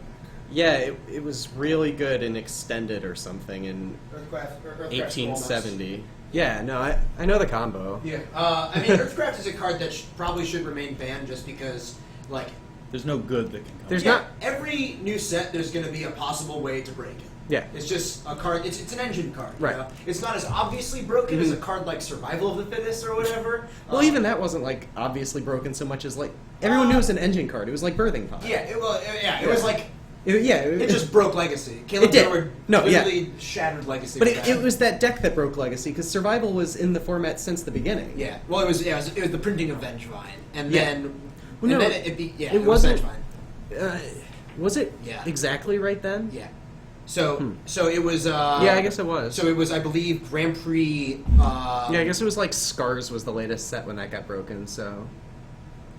Yeah, it was really good and extended or something in Earthcraft's 1870. Yeah, no, I know the combo. Yeah, I mean, Earthcraft is a card that probably should remain banned just because, like, There's no good that can come. There's yeah, not- every new set. There's going to be a possible way to break it. Yeah. It's just a card. It's an engine card. You Right. know? It's not as obviously broken as a card like Survival of the Fittest or whatever. Well, even that wasn't like obviously broken so much as like everyone knew it was an engine card. It was like Birthing Pod. Yeah. It was like It just broke Legacy. Caleb did. Gilbert No, yeah. literally shattered Legacy. But with that. it was that deck that broke Legacy because Survival was in the format since the beginning. Yeah. Well, it was the printing of Vengevine, and Yeah. then Well, and no, then it it was wasn't- Vengevine. Was it Yeah. exactly right then? Yeah. So it was. Yeah, I guess it was. So it was, I believe, Grand Prix. Yeah, I guess it was like Scars was the latest set when that got broken. So,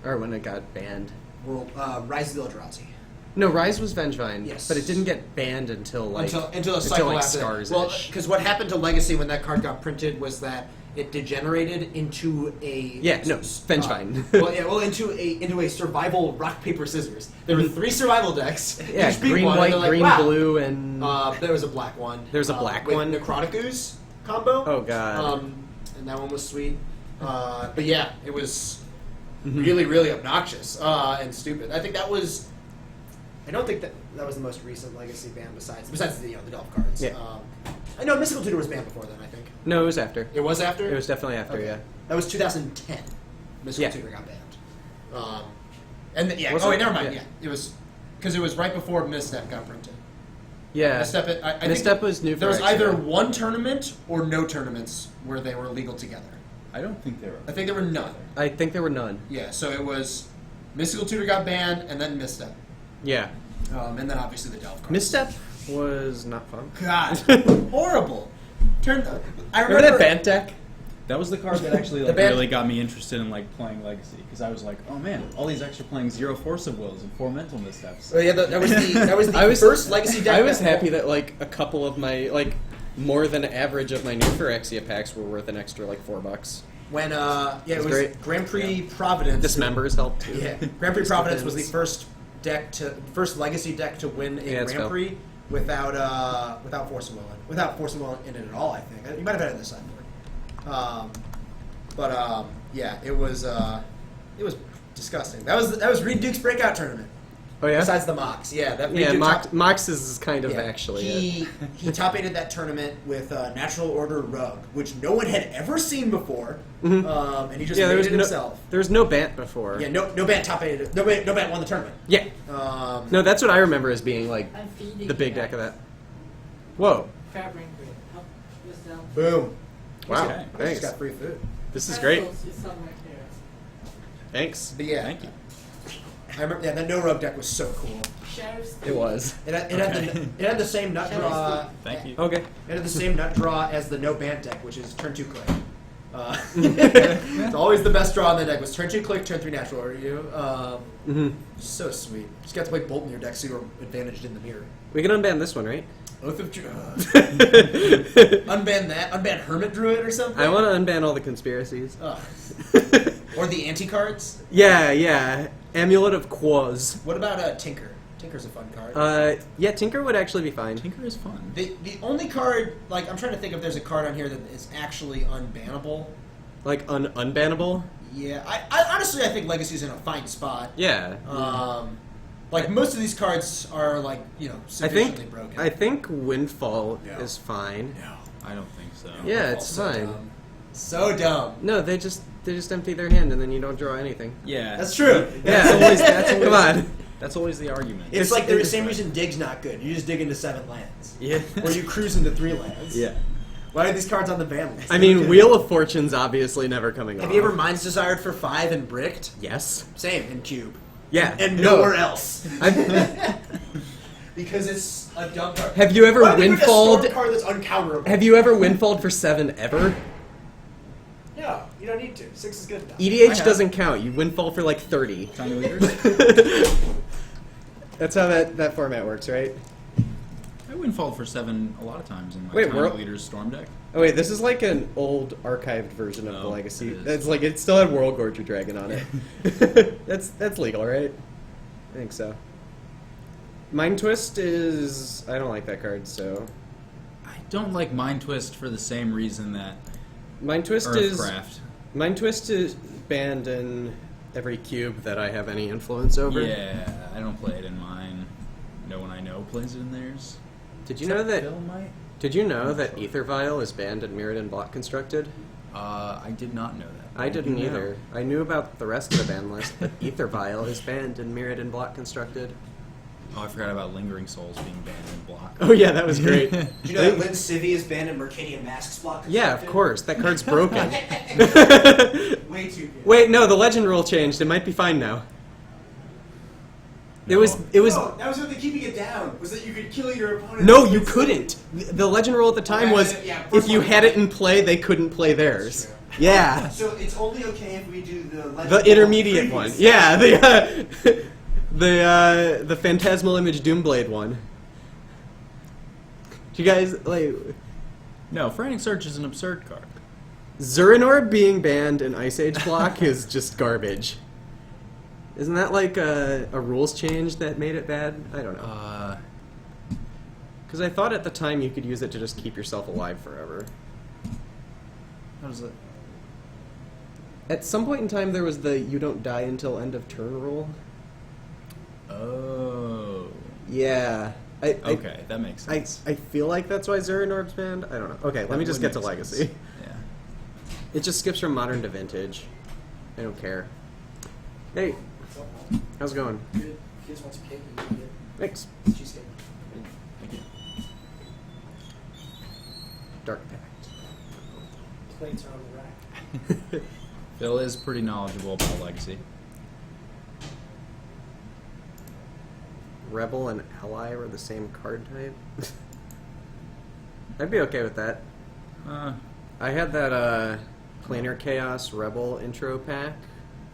or when it got banned. World Rise of the Eldrazi. No, Rise was Vengevine. Yes. But it didn't get banned until like until a cycle like after that. Scars. Well, because what happened to Legacy when that card got printed was that it degenerated into a into a survival rock paper scissors. There were 3 survival decks. Yeah, each beat green, one, and white, they're like, green, wow. blue, and There was a black one. There's a black with one? Necrotic Ooze combo. Oh, God. And that one was sweet. But yeah, it was really, really obnoxious and stupid. I think that was. I don't think that was the most recent Legacy ban besides the Delve cards. Yeah. I know Mystical Tutor was banned before then. I think no, it was after. it was after. It was definitely after. Okay. Yeah. That was 2010. Mystical Yeah. Tutor got banned. And then, Was oh it? wait, never mind. Yeah. Yeah, it was because it was right before Misstep got printed. Yeah. Misstep, I think Misstep was new. There was for either X-Men. one tournament or no tournaments where they were legal together. I don't think they were. I think there were none. I think there were none. Yeah, so it was Mystical Tutor got banned, and then Misstep, Yeah. and then obviously the Delve cards. Misstep was not fun. God, horrible. I Remember that band deck? That was the card that actually The like band- really got me interested in like playing Legacy because I was like, oh man, all these extra playing 0 Force of Wills and 4 mental missteps. Oh yeah, that was the I was first Legacy deck. I was happy that like a couple of my like more than average of my new Phyrexia packs were worth an extra like $4. when it was great. Grand Prix Providence. Dismembers helped too. Yeah, Grand Prix Providence was the first Legacy deck to win a it's Grand Phil. Prix without Force of Will in it at all. I think you might have had it in the sideboard. Yeah, it was disgusting. That was Reed Duke's breakout tournament. Oh yeah. Besides the Mox, yeah, that Reed Yeah, Duke Mox is kind of yeah, actually it. he top aided that tournament with Natural Order Rug, which no one had ever seen before, and he just Yeah, there made was it no himself. there was no Bant before. Yeah, no band top aided. No band won the tournament. Yeah. No, That's what I remember as being like I'm feeding the big you deck of guys. that. Whoa. Crab ring grid. Help yourself. boom. Wow. Okay. Just Thanks. got free food. This is great. Pretzels is somewhere here. Thanks. But yeah, Thank you. I remember. Yeah, that no rug deck was so cool. Sheriff's It was. It had Okay. it had the same nut draw. Thank you. Okay. It had the same nut draw as the no band deck, which is turn 2 click. It's always the best draw in the deck was turn 2 click, turn 3 natural order you. So sweet. Just got to play Bolt in your deck so you're advantaged in the mirror. We can unban this one, right? Oath of unban that. Unban Hermit Druid or something. I want to unban all the conspiracies. Ugh. Or the anti cards. Yeah. Amulet of Quoz. What about Tinker? Tinker's a fun card. Yeah, Tinker would actually be fine. Tinker is fun. The only card, like, I'm trying to think if there's a card on here that is actually unbannable. Like unbannable. Yeah, I honestly I think Legacy's in a fine spot. Yeah. Like most of these cards are like sufficiently broken. I think Windfall No. is fine. no. I don't think so. Yeah, Windfall's it's so fine. dumb. So dumb. No, they just empty their hand and then you don't draw anything. Yeah. That's true. That's always come on. That's always the argument. It's like the same reason Dig's not good. You just dig into 7 lands. Yeah. Or you cruise into 3 lands. Yeah. Why are these cards on the ban list? I mean, Wheel of Fortune's obviously never coming Have off. you ever Minds Desired for 5 and Bricked? Yes. Same, in Cube. Yeah. And No. nowhere else. I've- Because it's a dumb card. Have you ever Why would you put a storm windfalled? card that's uncounterable? Have you ever windfalled for 7 ever? No, you don't need to. 6 is good enough. I EDH have. doesn't count. You windfall for like 30. Tiny leaders? That's how that format works, right? I windfalled for 7 a lot of times in my Wait, Tiny we're- Leaders Storm deck. Oh wait, this is like an old archived version of the Oh, Legacy. it is. It's like it still had World Gorger Dragon on it. that's legal, right? I think so. Mind Twist is I don't like that card, so I don't like Mind Twist for the same reason that Mind Twist is Earthcraft. banned in every cube that I have any influence over. Yeah, I don't play it in mine. No one I know plays it in theirs. Did you know that? Phil might? Did you know that Ether Vial is banned in Mirrodin Block Constructed? I did not know that. I didn't You know. either. I knew about the rest of the ban list, but Ether Vial is banned in Mirrodin Block Constructed. Oh, I forgot about Lingering Souls being banned in block. Oh yeah, that was great. Do you know that Lynn Civi is banned in Mercadian Masks block? Yeah, of course. That card's broken. Way too good. Wait, no, the legend rule changed. It might be fine now. It was. No, that was what they keeping it down. Was that you could kill your opponent? No, you couldn't. The legend rule at the time Okay, was yeah, if you first had one. it in play, they couldn't play theirs. That's Yeah, So it's only okay if we do the legend the intermediate one. Yeah, the Phantasmal Image Doomblade one. Do you guys like No, Frantic Search is an absurd card. Zurinor being banned in Ice Age block is just garbage. Isn't that like a rules change that made it bad? I don't know. Because I thought at the time you could use it to just keep yourself alive forever. How does it? At some point in time, there was the you don't die until end of turn rule. Oh. Yeah. Okay, that makes I sense. feel like that's why Zerinorb's banned. I don't know. Okay, let That me just would get to make Legacy. sense. Yeah. It just skips from Modern to Vintage. I don't care. Hey, how's it going? Good. If you guys want some cake, you can get Thanks. cheesecake. Thank you. Dark Pact. Plates are on the rack. Phil is pretty knowledgeable about Legacy. Rebel and Ally were the same card type. I'd be okay with that. I had that Planar Chaos Rebel intro pack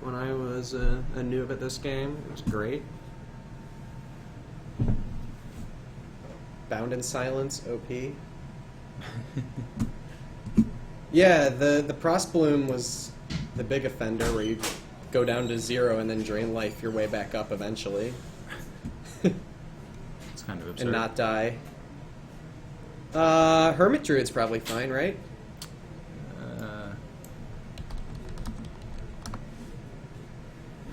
when I was a noob at this game. It was great. Bound in Silence, OP. Yeah, the Prost Bloom was the big offender where you go down to 0 and then drain life your way back up eventually. It's kind of absurd. And not die. Hermit Druid's probably fine, right?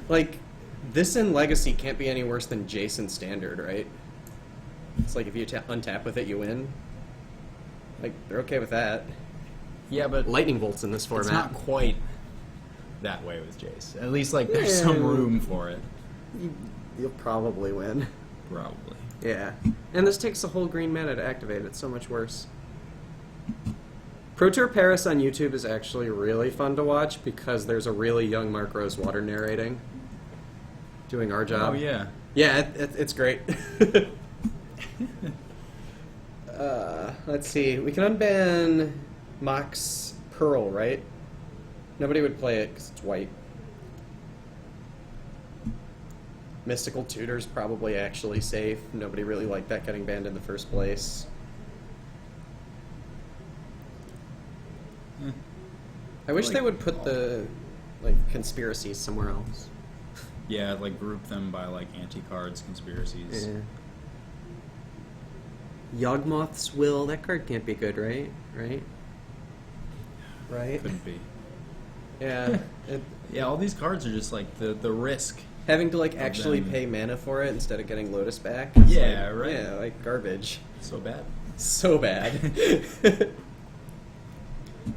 Like, this in Legacy can't be any worse than Jason Standard, right? It's like if you untap with it, you win. Like, they're okay with that. Yeah, but Lightning Bolt's in this format. it's not quite that way with Jace. At least, like, there's some room for it. You'll probably win. Probably. Yeah. And this takes a whole green mana to activate. It's so much worse. Pro Tour Paris on YouTube is actually really fun to watch because there's a really young Mark Rosewater narrating. Doing our job. Oh, yeah. Yeah, it's great. Let's see. We can unban Mox Pearl, right? Nobody would play it because it's white. Mystical Tutor's probably actually safe. Nobody really liked that getting banned in the first place. I wish they would put the conspiracies somewhere else. Yeah, like group them by like anti-cards, conspiracies. Yawgmoth's Will, that card can't be good, right? Right? Couldn't be. Yeah. Yeah, all these cards are just like the risk. Having to actually them. pay mana for it instead of getting Lotus back. Yeah, right. Yeah, like garbage. So bad. So bad.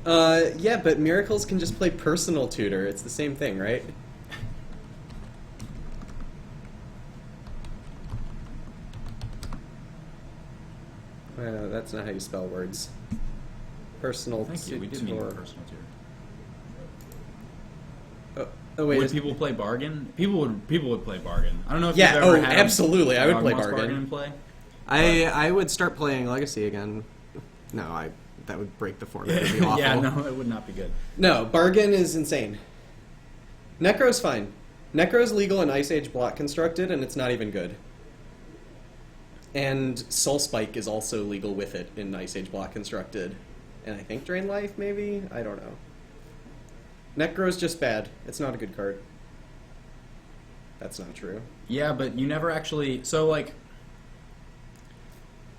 Yeah, but Miracles can just play Personal Tutor. It's the same thing, right? That's not how you spell words. Personal Thank you. We didn't need a personal tier. Oh wait. Would people play bargain? People would play bargain. I don't know if Yeah, you've ever oh, had absolutely, I would play Dogmoth's bargain. in play. I would start playing Legacy again. No, that would break the format. It would be awful. Yeah, no, it would not be good. No, Bargain is insane. Necro's fine. Necro's legal in Ice Age block constructed, and it's not even good. And Soul Spike is also legal with it in Ice Age block constructed. And I think Drain Life, maybe? I don't know. Necro's just bad. It's not a good card. That's not true. Yeah, but you never actually. So like,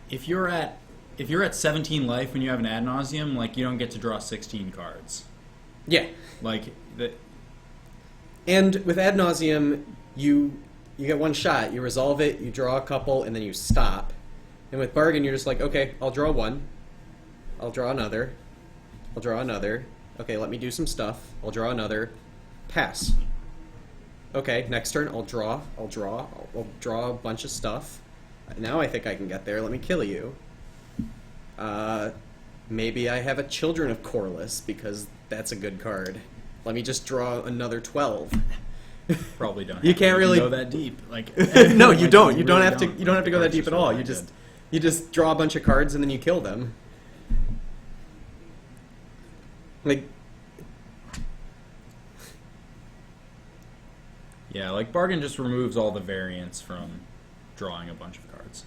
if you're at 17 life when you have an ad nauseum, like you don't get to draw 16 cards. Yeah. Like the. And with Ad Nauseum, you get one shot, you resolve it, you draw a couple, and then you stop. And with Bargain, you're just like, okay, I'll draw one. I'll draw another. I'll draw another. Okay, let me do some stuff. I'll draw another. Pass. Okay, next turn, I'll draw a bunch of stuff. Now I think I can get there. Let me kill you. Maybe I have a Children of Corliss, because that's a good card. Let me just draw another 12. Probably don't. You can't really go that deep. Like no, you like, don't. You really don't have to. You don't have to go that Cards deep just at all. aren't You that you just draw a bunch of cards and then you kill them. Like, yeah, like Bargain just removes all the variance from drawing a bunch of cards.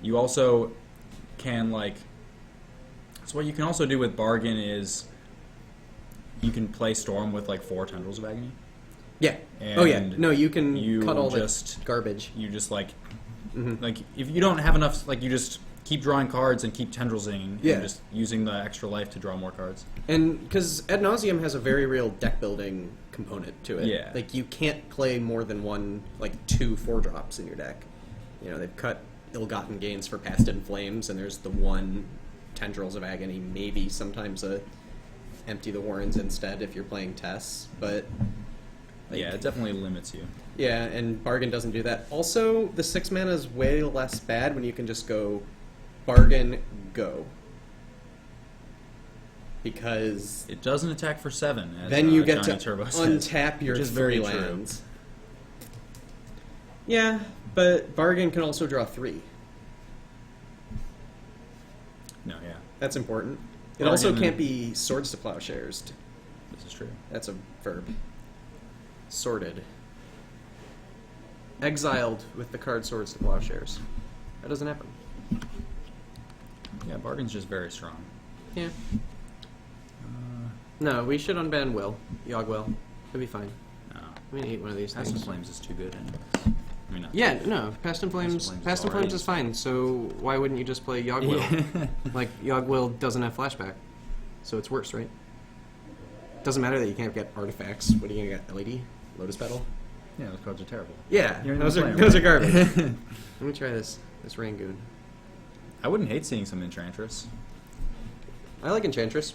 You also can so what you can also do with Bargain is you can play Storm with like 4 Tendrils of Agony. yeah. And Oh yeah. No, you can you cut all just the garbage. You just like Mhm. if you don't have enough, like you just keep drawing cards and keep tendrilsing Yeah. and just using the extra life to draw more cards. And because Ad Nauseum has a very real deck building component to it. Yeah. Like you can't play more than one, like 2 4-drops in your deck. You know, they've cut Ill-Gotten Gains for Past in Flames, and there's the one Tendrils of Agony, maybe sometimes a Empty the Warrens instead if you're playing Tess, but Yeah, it definitely limits you. yeah, and Bargain doesn't do that. Also, the 6 mana is way less bad when you can just go Bargain, go. Because It doesn't attack for 7. As, then you get to Johnny Turbo says, untap your which is 3 very true. lands. Yeah, but Bargain can also draw 3. No, yeah. That's important. It also Bargain. can't be swords to plowshares. This is true. That's a verb. Sorted. Exiled with the card swords to plowshares. That doesn't happen. Yeah, bargain's just very strong. Yeah. No, we should unban Will. Yogg Will. It'll be fine. No. I'm gonna eat one of these Past in things. Flames is too good. I mean, not Yeah, no. Past in Flames. Past in Flames is fine. So why wouldn't you just play Yogg Will? Yeah. Like Yogg Will doesn't have flashback, so it's worse, right? Doesn't matter that you can't get artifacts. What are you gonna get? LED, Lotus Petal. Yeah, those cards are terrible. Yeah, You're in those the are flame, those are right? garbage. Let me try this Rangoon. I wouldn't hate seeing some Enchantress. I like Enchantress.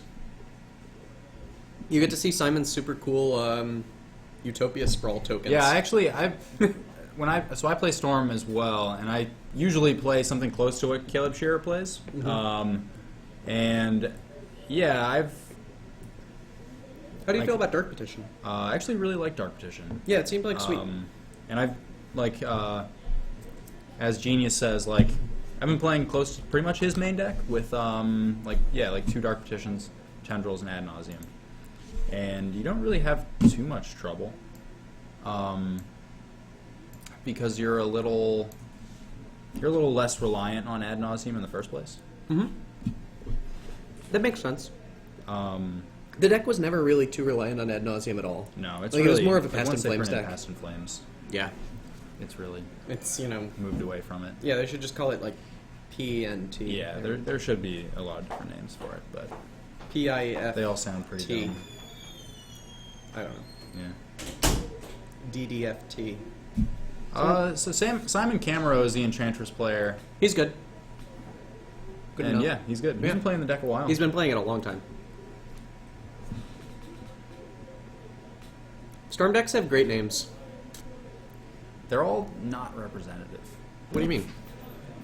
You get to see Simon's super cool Utopia Sprawl tokens. Yeah, actually, I play Storm as well, and I usually play something close to what Caleb Shearer plays. And yeah, How do you like- feel about Dark Petition? I actually really like Dark Petition. Yeah, it seemed like sweet. And I've like as Genius says, like I've been playing close to pretty much his main deck with like 2 Dark Petitions, Tendrils, and Ad Nauseam. And you don't really have too much trouble. Because you're a little less reliant on Ad Nauseam in the first place. That makes sense. Um, The deck was never really too reliant on Ad Nauseam at all. no, it's Like, it really was more of a like, Past once in they Flames printed deck. Past in Flames, Yeah. it's really It's, moved away from it. yeah, they should just call it like PNT. Yeah, there should be a lot of different names for it, but PIF. they all sound pretty T. dumb. I don't know. Yeah. DDFT. So Simon Camero is the Enchantress player, He's good. Good and enough. yeah, he's good. He's Yeah. been playing the deck a while. He's been playing it a long time. Storm decks have great names. They're all not representative. What do you mean?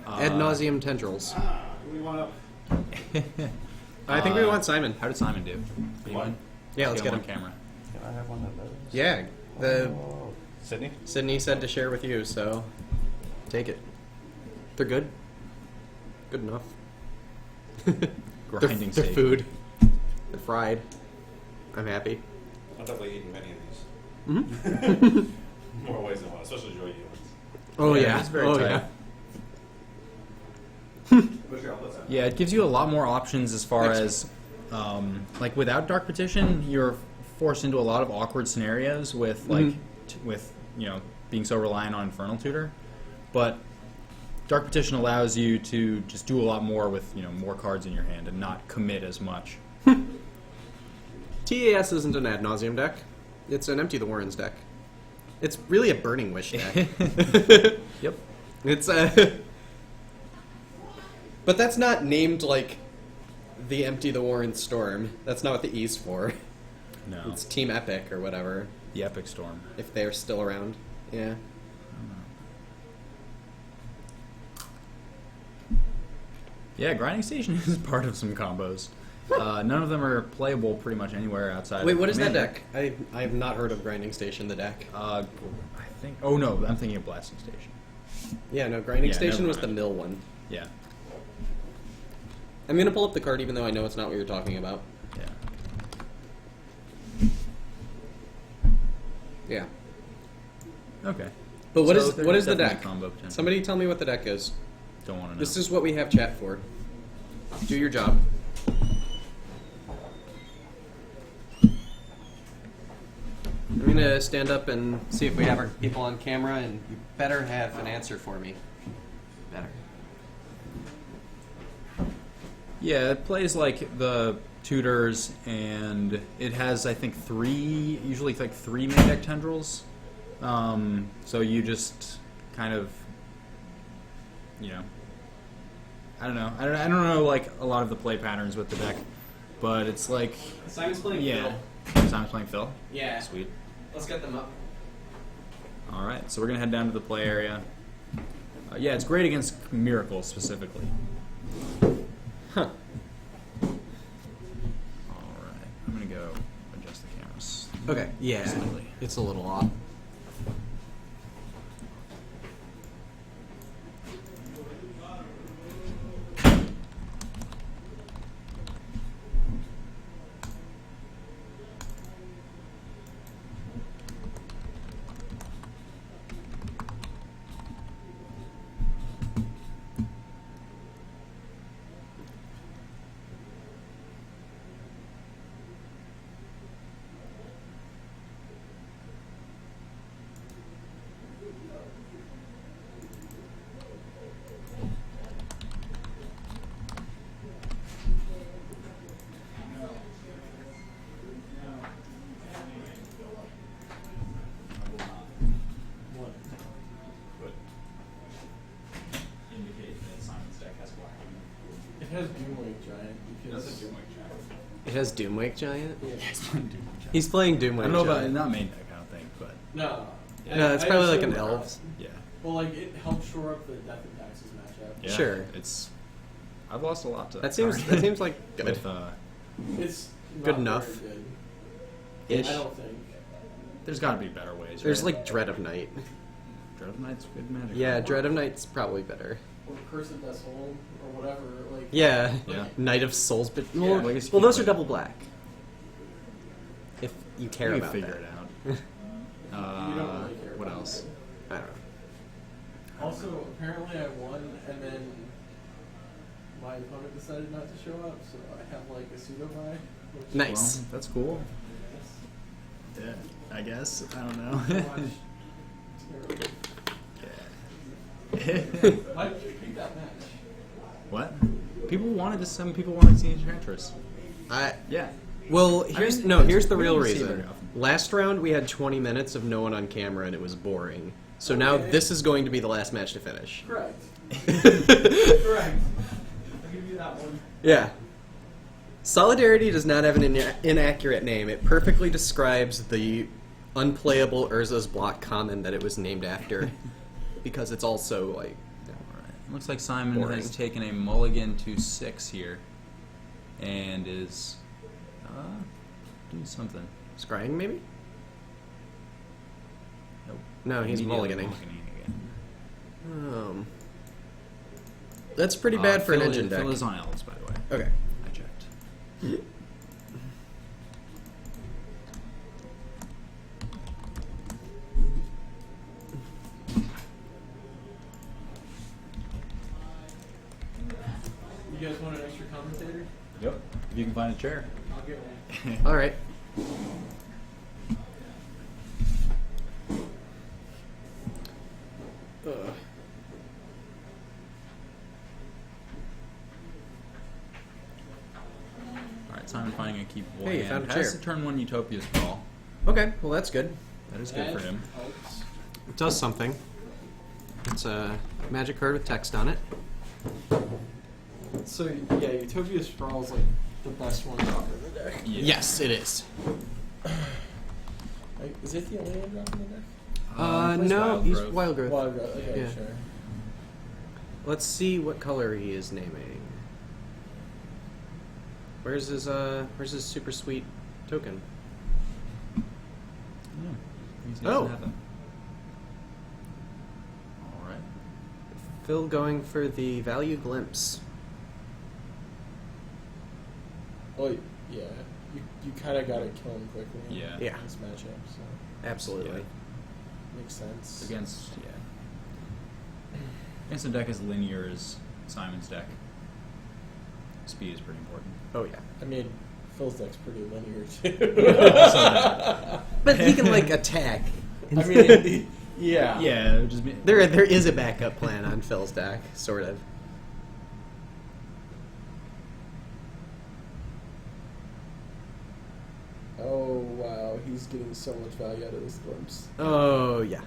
Ad nauseum tendrils. We want up. I think we want Simon. How did Simon do? He Won. won? Yeah, let's Get get him him. on camera. Can I have one of those? Yeah, the Sydney? Sydney said to share with you, so take it. They're good. Good enough. Grinding they're steak. food. They're fried. I'm happy. I've definitely eaten many of these. Mm-hmm. More ways than one, especially Joy Healings. Oh Yeah, yeah. it's very oh tight. yeah. What's your outlet size? Yeah, it gives you a lot more options as far Thanks. as, like without Dark Petition, you're forced into a lot of awkward scenarios with like, with being so reliant on Infernal Tutor, but Dark Petition allows you to just do a lot more with more cards in your hand and not commit as much. TAS isn't an Ad Nauseam deck. It's an Empty the Warrens deck. It's really a Burning Wish deck. Yep. It's but that's not named like the Empty the Warren Storm. That's not what the E's for. No. It's Team Epic or whatever, The Epic Storm. if they're still around. Yeah. Yeah, Grinding Station is part of some combos. None of them are playable pretty much anywhere outside. Wait, of what is that Commander. deck? I have not heard of Grinding Station, the deck. I think. Oh no, I'm thinking of Blasting Station. Yeah, no, Grinding Yeah, Station never was the mind. mill one. Yeah. I'm gonna pull up the card even though I know it's not what you're talking about. Yeah. Yeah. Okay. But what So is there's what is the definitely deck? combo potential. Somebody tell me what the deck is. Don't want to know. This is what we have chat for. Do your job. I'm gonna stand up and see if we have our people on camera, and you better have an answer for me. Better. Yeah, it plays like the tutors, and it has I think usually like three main deck tendrils. So you just kind of, I don't know. I don't know like a lot of the play patterns with the deck, but it's like Simon's playing yeah. Simon's playing Phil. Yeah. Sweet. Let's get them up. All right, so we're gonna head down to the play area. Yeah, it's great against miracles specifically. Huh. All right, I'm gonna go adjust the cameras. Okay. Yeah. Slightly. It's a little off. has Doomwake Giant. Yeah. He's playing Doomwake I don't know about Giant. not main deck. I don't think, but No. No, it's probably like an assume- elves. yeah. Well, like it helps shore up the Death and Taxes matchup. Yeah, Sure. It's. I've lost a lot to That seems like good. With, It's Good not enough. very good. Ish. I don't think. there's got to be better ways. There's right? like Dread of Night. Dread of Night's good magic. Yeah, Dread of Night's probably better. Or Curse of Death's Home or whatever. Like Yeah. Yeah. Knight of Souls, but Yeah. well, Well, I guess you well can those are play double black. If you care You about figure that. it out. You don't really care What about else? it. I don't know. Also, apparently I won, and then my opponent decided not to show up, so I have like a pseudo buy. Which Nice. Well, that's cool. is Yeah, I guess. I don't know. terrible. Why did you pick that match? What? Some people wanted to see Enchantress. Yeah. Well, here's mean, no. Here's the we real don't see it reason. very often. Last round we had 20 minutes of no one on camera and it was boring. So now Okay. this is going to be the last match to finish. Correct. Correct. I'll give you that one. Yeah. Solidarity does not have an inaccurate name. It perfectly describes the unplayable Urza's block common that it was named after, because it's also like. Alright. Looks like Simon Boring. has taken a mulligan to 6 here, and is doing something. Scrying, maybe? Nope. No, he's Immediately mulliganing. again. That's pretty bad for an Phil engine is, deck. Phil is on elves, by the way. Okay. I checked. You guys want an extra commentator? Yep. If you can find a chair. I'll get one. All right. Alright, Simon finding a keepable Hey, you hand. found a Has chair. the turn 1 Utopia Sprawl. Okay, well that's good. That is good for him. Helps. It does something. It's a magic card with text on it. So yeah, Utopia Sprawl is like the best one to offer the deck. Yeah. Yes, it is. Like, is it the only one dropping the deck? He plays No, Wild he's Growth. Wild Growth. Wild Growth. Okay, Yeah. sure. Let's see what color he is naming. Where's his super sweet token? Yeah. He doesn't Oh. have them. Alright. Phil going for the value glimpse. Well, yeah, you kind of gotta kill him quickly. Yeah. Yeah. In this matchup, so Absolutely. makes sense. Against, yeah. Against a deck as linear as Simon's deck, speed is pretty important. Oh yeah. I mean, Phil's deck's pretty linear too. But he can like attack. I mean, yeah. Yeah, it would just be, There is a backup plan on Phil's deck, sort of. Oh wow, he's getting so much value out of this glimpse. Oh yeah.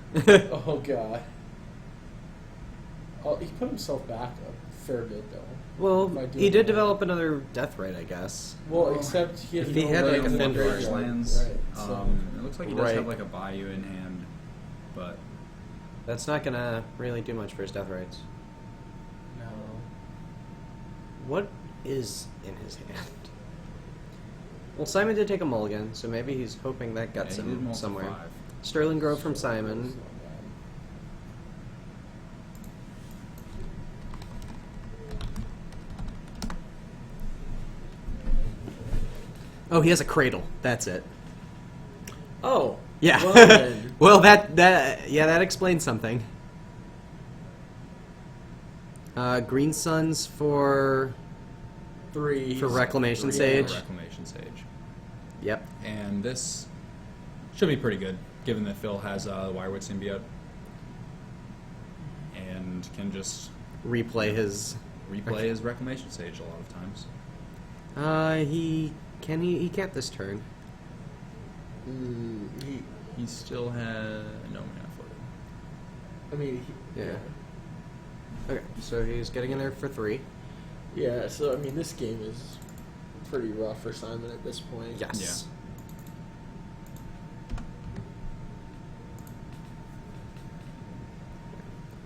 Oh god. Oh, he put himself back a fair bit though. Well, By he doing did that. develop another death right, I guess. Well, except he had If he no had, way like, to a win Fender graveyard. lands. Right, so. It looks like he does have Right. like a Bayou in hand, but That's not gonna really do much for his death rights. No. What is in his hand? Well, Simon did take a mulligan, so maybe he's hoping that yeah, guts he did him multi somewhere. 5. Sterling Grove from It's Simon. not bad. Oh, he has a cradle. That's it. Oh. Yeah. Well, then. Well, that explains something. Green Suns for 3. For Reclamation Three Sage. Reclamation Sage. Yep. And this should be pretty good, given that Phil has the Wirewood Symbiote and can just Replay his. replay his Reclamation Sage a lot of times. He can't this turn. He still has no mana for it. I mean, Yeah. Okay, so he's getting in there for 3. Yeah, so I mean, this game is pretty rough for Simon at this point. Yes.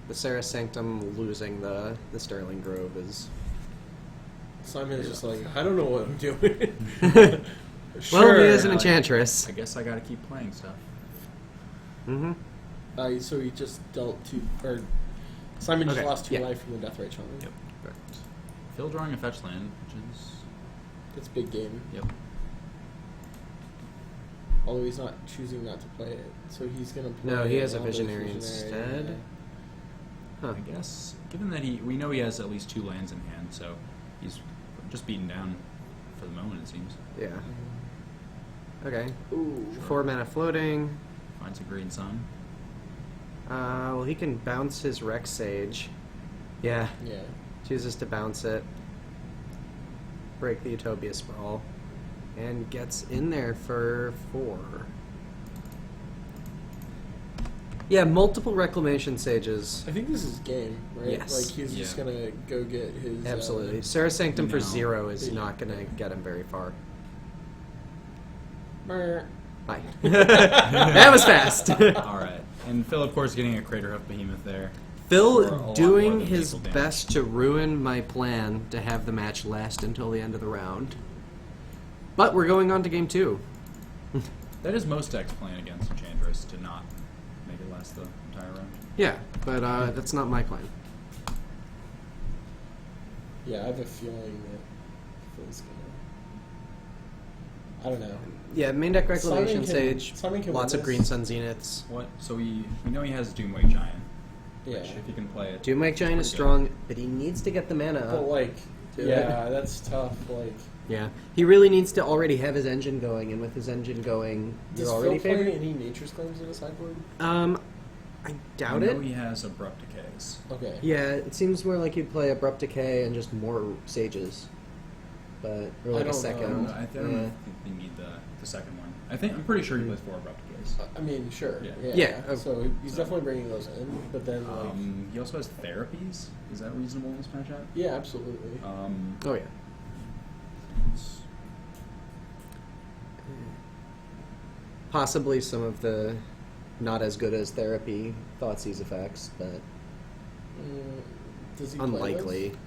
The Sarah Sanctum losing the Sterling Grove is... Simon is just like, I don't know what I'm doing. Well, he is an I- enchantress. I guess I gotta keep playing stuff. Mm-hmm. So he just dealt 2, or Simon just Okay, lost 2 yeah. life from the Death Ray Charm. Yep. Phil drawing a fetch land, which is That's big game. yep. Although he's not choosing not to play it, so he's gonna play. No, he has a Aldo's Visionary instead. Huh. I guess given that we know he has at least 2 lands in hand, so he's just beaten down for the moment. It seems. Yeah. Yeah. Okay. Ooh. 4 mana floating. Finds a green sun. Well, he can bounce his Rex Sage. Yeah. Yeah. Chooses to bounce it. Break the Utopia Sprawl. And gets in there for 4. Yeah, multiple Reclamation Sages. I think this is game, right? Yes. Like he's just Yeah. gonna go get his. Absolutely. Sarah Sanctum for No. 0 is not going to get him very far. Brr. Bye. That was fast. All right, and Phil, of course, getting a Crater Hoof Behemoth there. For a Phil lot more doing than his equal damage. best to ruin my plan to have the match last until the end of the round. But we're going on to game 2. That is most decks playing against Enchantress to not make it last the entire round. Yeah, but that's not my plan. Yeah, I have a feeling that Phil's gonna. I don't know. Yeah, main deck Reclamation Simon can- Sage, Simon can lots win of this. Green Sun Zeniths. What? So we know he has Doomwake Giant. Yeah. Which, if he can play it, Doomwake Giant is pretty strong, but he needs to get the mana But up. like, Do yeah, that's tough. Like, Yeah, he really needs to already have his engine going, and with his engine going, does you're already Phil play favored. any Nature's Claims in the sideboard? I I doubt know it. he has Abrupt Decays. Okay. Yeah, it seems more like you'd play Abrupt Decay and just more Sages. But, or like a don't second. know. I don't Yeah. think they need the second one. I'm pretty sure he plays 4 Abrupt Decays. I mean, sure. Yeah. Yeah, So he's definitely bringing those in, but then like, He also has Therapies. Is that reasonable in this matchup? yeah, absolutely. Oh, yeah. It's- Possibly some of the not as good as therapy Thoughtseize effects, but Does he play unlikely. those?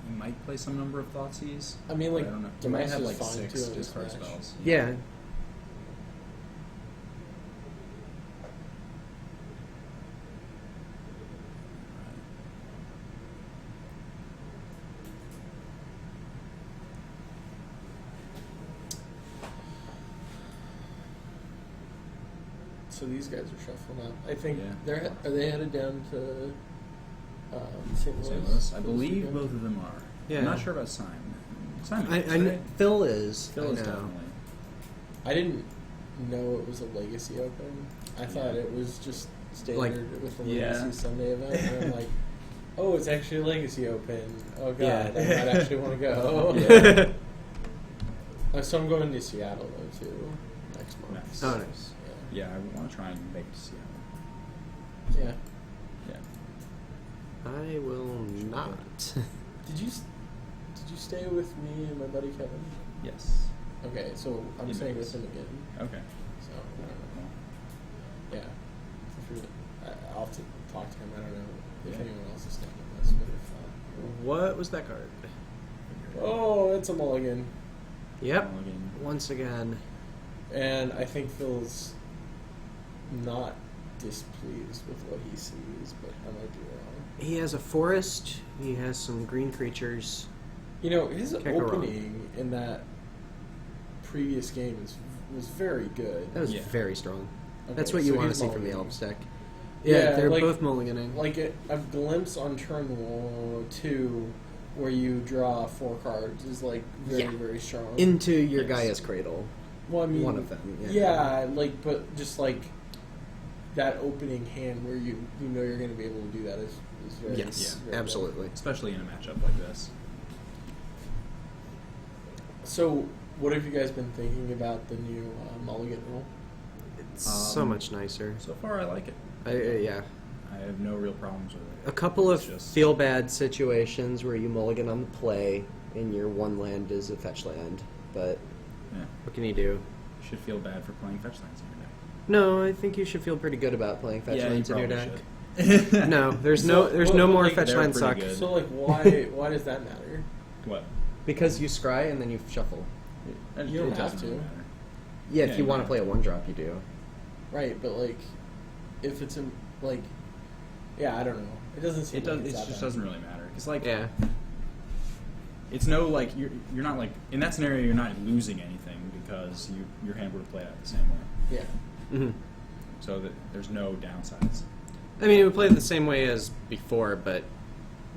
He might play some number of Thoughtseize. I mean, like, I don't know. He the might mouse have is like fine, 6 too, in this discard match. spells. Yeah. So these guys are shuffling up. I think Yeah. are they headed down to St. Louis? St. Louis. I this believe weekend? both of them are. Yeah. I'm not sure about Simon. Simon, I is, kn- right? Phil is. Phil I is know. definitely. I didn't know it was a Legacy Open. I thought Yeah. it was just standard Like, with the yeah. Legacy Sunday event. And I'm like, oh, it's actually a Legacy Open. Oh god, Yeah. I might actually want to go. Yeah. So I'm going to Seattle though too next month. Nice. Oh, nice. Yeah, I want to try and make it to Seattle. Yeah. Yeah. I will not. Did you stay with me and my buddy Kevin? Yes. Okay, so I'm You staying know. with him again. Okay. So I don't know. Yeah. I'll have to talk to him. I don't know if Yeah. anyone else is staying with us, but if What was that card? oh, it's a mulligan, Yep. Again. Once again. and I think Phil's not displeased with what he sees, but I might be wrong. He has a forest. He has some green creatures. You know, his Can't go wrong. opening in that previous game was very good. That was Yeah. very strong. Okay, That's what you so want to he's see from the mulliganing. Elves deck. Yeah, Yeah, they're like- both mulliganing. Like a glimpse on turn 2 where you draw 4 cards is like very, Yeah. very strong. Into your Yes. Gaia's Cradle. well, I mean, one of them, yeah. Yeah, like, but just like that opening hand where you know you're going to be able to do that is very Yes, very good. absolutely. Especially in a matchup like this. So, what have you guys been thinking about the new mulligan rule? It's so much nicer. So far, I like it. Yeah. I have no real problems with it. A couple of It's just- feel bad situations where you mulligan on the play and your one land is a fetch land. but Yeah. what can you do? You should feel bad for playing fetch lands in your deck. No, I think you should feel pretty good about playing fetch Yeah, you lands in your deck. probably should. No, there's So, no more like, fetch they're lands pretty suck. good. So like, why does that matter? What? Because you scry and then you shuffle. You don't It doesn't have to. really matter. Yeah, Yeah, if you you want to do. play a 1-drop, you do. Right, but like, if it's in like, yeah, I don't know. It doesn't seem. It does. Like It it's that just bad. doesn't really matter because like Yeah. it's no like you're not like in that scenario you're not losing anything because your hand would have played out the same way. Yeah. hmm So that there's no downsides. I mean, it would play the same way as before, but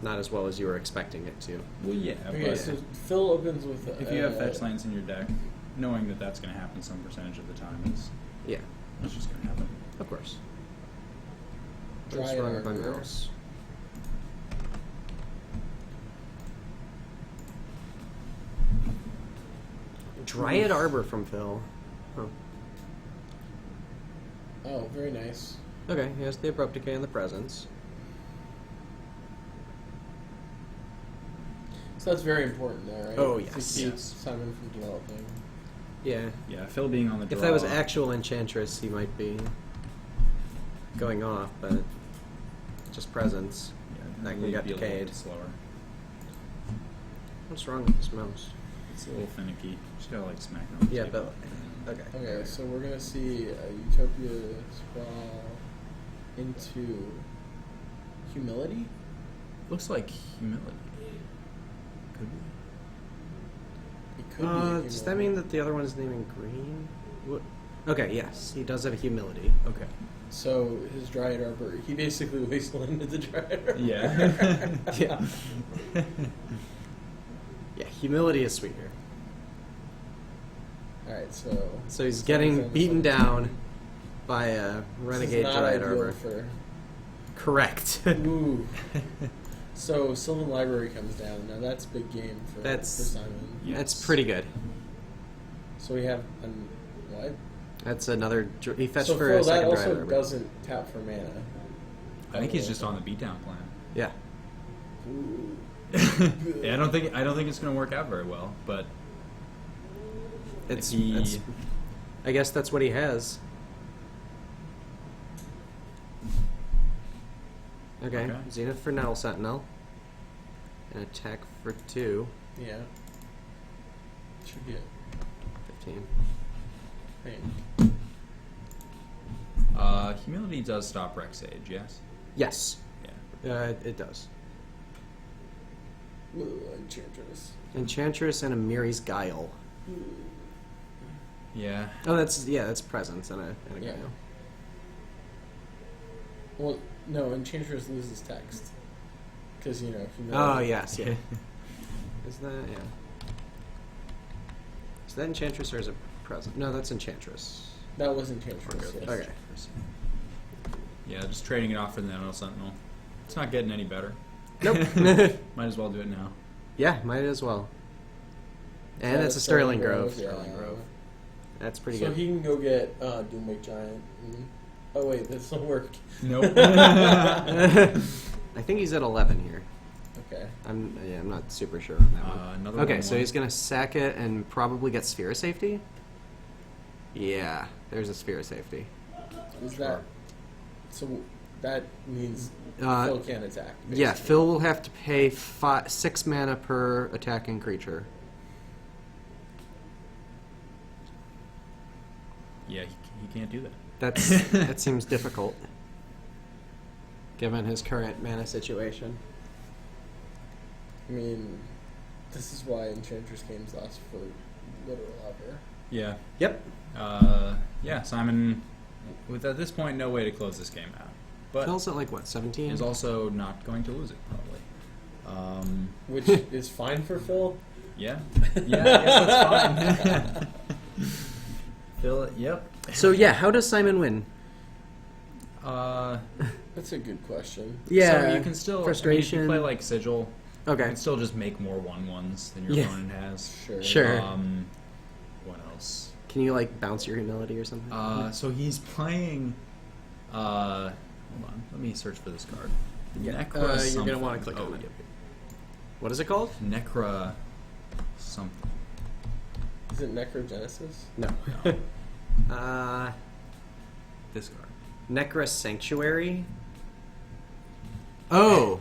not as well as you were expecting it to. Well, yeah. Okay, but so Phil opens with. if you have fetch lands in your deck, knowing that that's going to happen some percentage of the time is Yeah, it's just going to happen. of course. Dry What's wrong with my Arbor. mouse? Dryad Arbor from Phil. Huh. Oh, very nice. Okay, he has the Abrupt Decay and the Presence. So that's very important, there, right? Oh, To yes. keep Yes. Simon from developing. Yeah. Yeah, Phil being on the draw. If that was actual Enchantress, he might be going off, but just Presence. yeah, that can we'd get be a little decayed. bit slower. What's wrong with this mouse? It's a little finicky. Just gotta like smack it on the Yeah, table. but okay. Okay, so we're gonna see Utopia sprawl into humility. Looks like humility. Could be. It could be. Does that mean that the other one is naming green? What? Okay, yes, he does have a humility. Okay. So his Dryad Arbor, he basically wastelanded the Dryad Arbor. Yeah. Yeah. Yeah, humility is sweet here. All right, so. So he's getting beaten down by a renegade this is not Dryad ideal Arbor. for. Correct. Ooh. So Sylvan Library comes down. Now that's big game for That's- Simon. Yes. That's pretty good. So we have what? That's another. He fetched So for Phil, a that second Dryad also Arbor. doesn't tap for mana. I think he's just on the beatdown plan. Yeah. Ooh. Yeah, I don't think it's going to work out very well, but It's, he- it's. I guess that's what he has. Okay. Okay. Zenith for Nettle Sentinel. An attack for 2. Yeah. Should get 15. pain. humility does stop Rex Age, yes? Yes. Yeah. It does. Ooh, Enchantress. Enchantress and a Miri's Guile. Yeah. Oh, that's Presence and a Yeah. Guile. Well, no, Enchantress loses text. Because, humility. Oh, yes, yeah. Is that, yeah. Is that Enchantress or is it Present? No, that's Enchantress. That was Enchantress. Yes. Okay. Yeah, just trading it off for the Nettle Sentinel. It's not getting any better. Nope. Might as well do it now. Yeah, might as well. And Yeah, it's a Sterling Grove. Yeah. Sterling Grove. That's pretty So good. he can go get Doomwake Giant. Oh, wait, that doesn't work. Nope. I think he's at 11 here. Okay. I'm not super sure on that one. Another Okay, one, so he's gonna sack it and probably get Sphere of Safety. Yeah, there's a Sphere of Safety. Is that. So that means Uh, Phil can't attack. Yeah, basically. Phil will have to pay 6 mana per attacking creature. Yeah, he can't do that. That seems difficult, given his current mana situation. I mean, this is why Enchantress games last for literal ever. Yeah. Yep. Yeah, Simon, with at this point, no way to close this game out. But Phil's at like what, 17? is also not going to lose it, probably. Which is fine for Phil. Yeah. Yeah, I guess that's fine. Phil, yep. So yeah, how does Simon win? That's a good question. Yeah, So you can still frustration. I mean, if you play like Sigil. You Okay. can still just make more 1/1s than your Yeah. opponent has. Sure. Sure. What else? Can you like bounce your humility or something? So he's playing. Hold on, let me search for this card. Yeah. Necra You're gonna something. wanna click on it. Yep. What is it called? Necra something. Is it Necrogenesis? No. No. This card. Necra Sanctuary. Oh.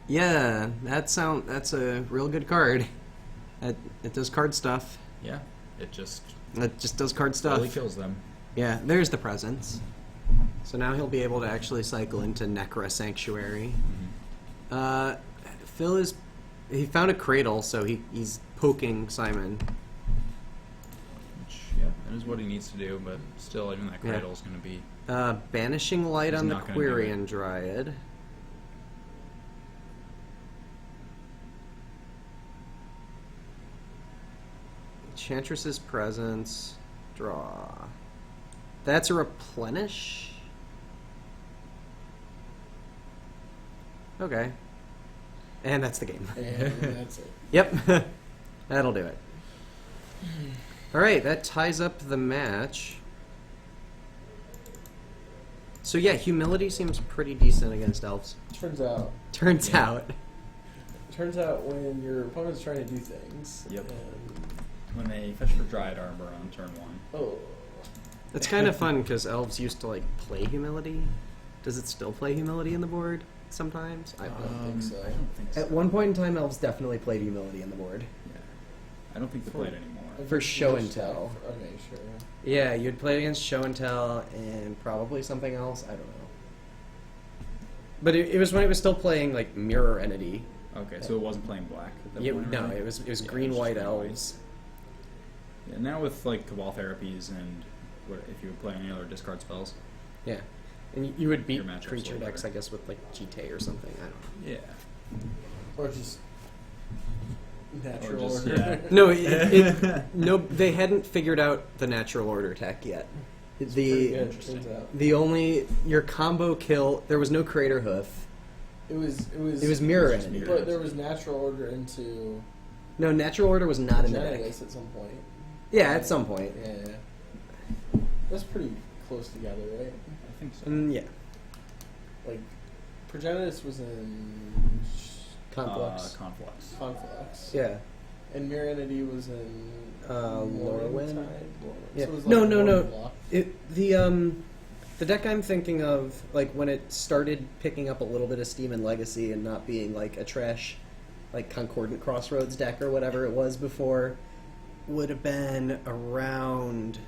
Yeah, that's a real good card. It does card stuff. Yeah, it just It just does card stuff. really kills them. Yeah, there's the presence. So now he'll be able to actually cycle into Necra Sanctuary. Phil he found a cradle, so he's poking Simon. Which, yeah, that is what he needs to do, but still, even that Yeah. cradle is going to be... Banishing Light He's on the not gonna do Quirion Dryad. Enchantress's Presence. Draw. That's a replenish? Okay. And that's the game. And that's it. Yep. That'll do it. Alright, that ties up the match. So yeah, humility seems pretty decent against elves. Turns out Turns out. when your opponent's trying to do things. Yep. And, When they fetch for Dryad Arbor on turn 1. oh. It's kind of fun because elves used to like play humility. Does it still play humility in the board sometimes? I don't know. think so. I don't think so. At one point in time, elves definitely played humility in the board. Yeah. I don't think they play it anymore. For show and tell. Okay, sure. Yeah, you'd play against show and tell and probably something else. I don't know. But it was when it was still playing like mirror entity. Okay, so it wasn't playing black at that Yeah, point, no, right? it was Yeah, green was just white green-white. elves. Yeah, now with like Cabal Therapies and what if you would play any other discard spells. Yeah, and you would beat Your matchup's a creature little decks, better. I guess, with like GT or something. I don't know. Yeah. Or just natural Or just, order. yeah. No, no, they hadn't figured out the natural order tech yet. It's pretty good, Interesting. turns out. The only your combo kill, there was no Creator Hoof. It was mirror just entity. mirror. But there was natural order into No, natural order was not in the deck. Genesis at some point. Yeah, at some point. Yeah. That's pretty close together, right? I think so. Yeah, Like, Progenitus was in Conflux. Conflux. Conflux. Yeah. And Mirror Entity was in Lorwyn? Morningtide? Yeah. So it was No, like no, one no. block. The deck I'm thinking of, like when it started picking up a little bit of steam in Legacy and not being like a trash, like Concordant Crossroads deck or whatever it was before, would have been around,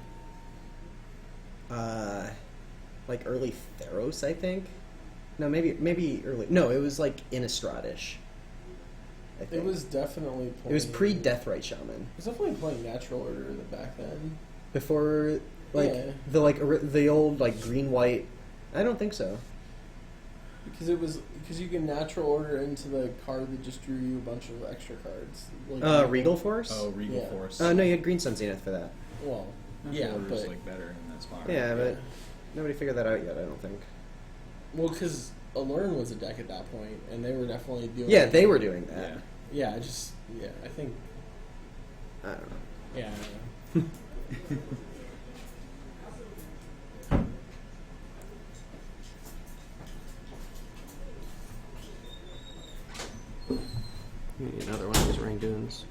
like early Theros, I think. No, maybe early. No, it was like Innistrad-ish. I think. It was definitely playing... It was pre-Deathrite Shaman. It was definitely playing Natural Order back then. Before, like Yeah. the old like green white. I don't think so. Because you can Natural Order into the card that just drew you a bunch of extra cards. Like, Regal Force. Oh, Regal Yeah. Force. No, you had Green Sun Zenith for that. Well, Natural yeah, Order's but... like better in that spot. Yeah, right? but nobody figured that out yet. I don't think. Well, because Allurn was a deck at that point, and they were definitely doing... Yeah, they were doing that. Yeah. Yeah, I think... I don't know. Yeah, I don't know. We need another one of these Rangoons.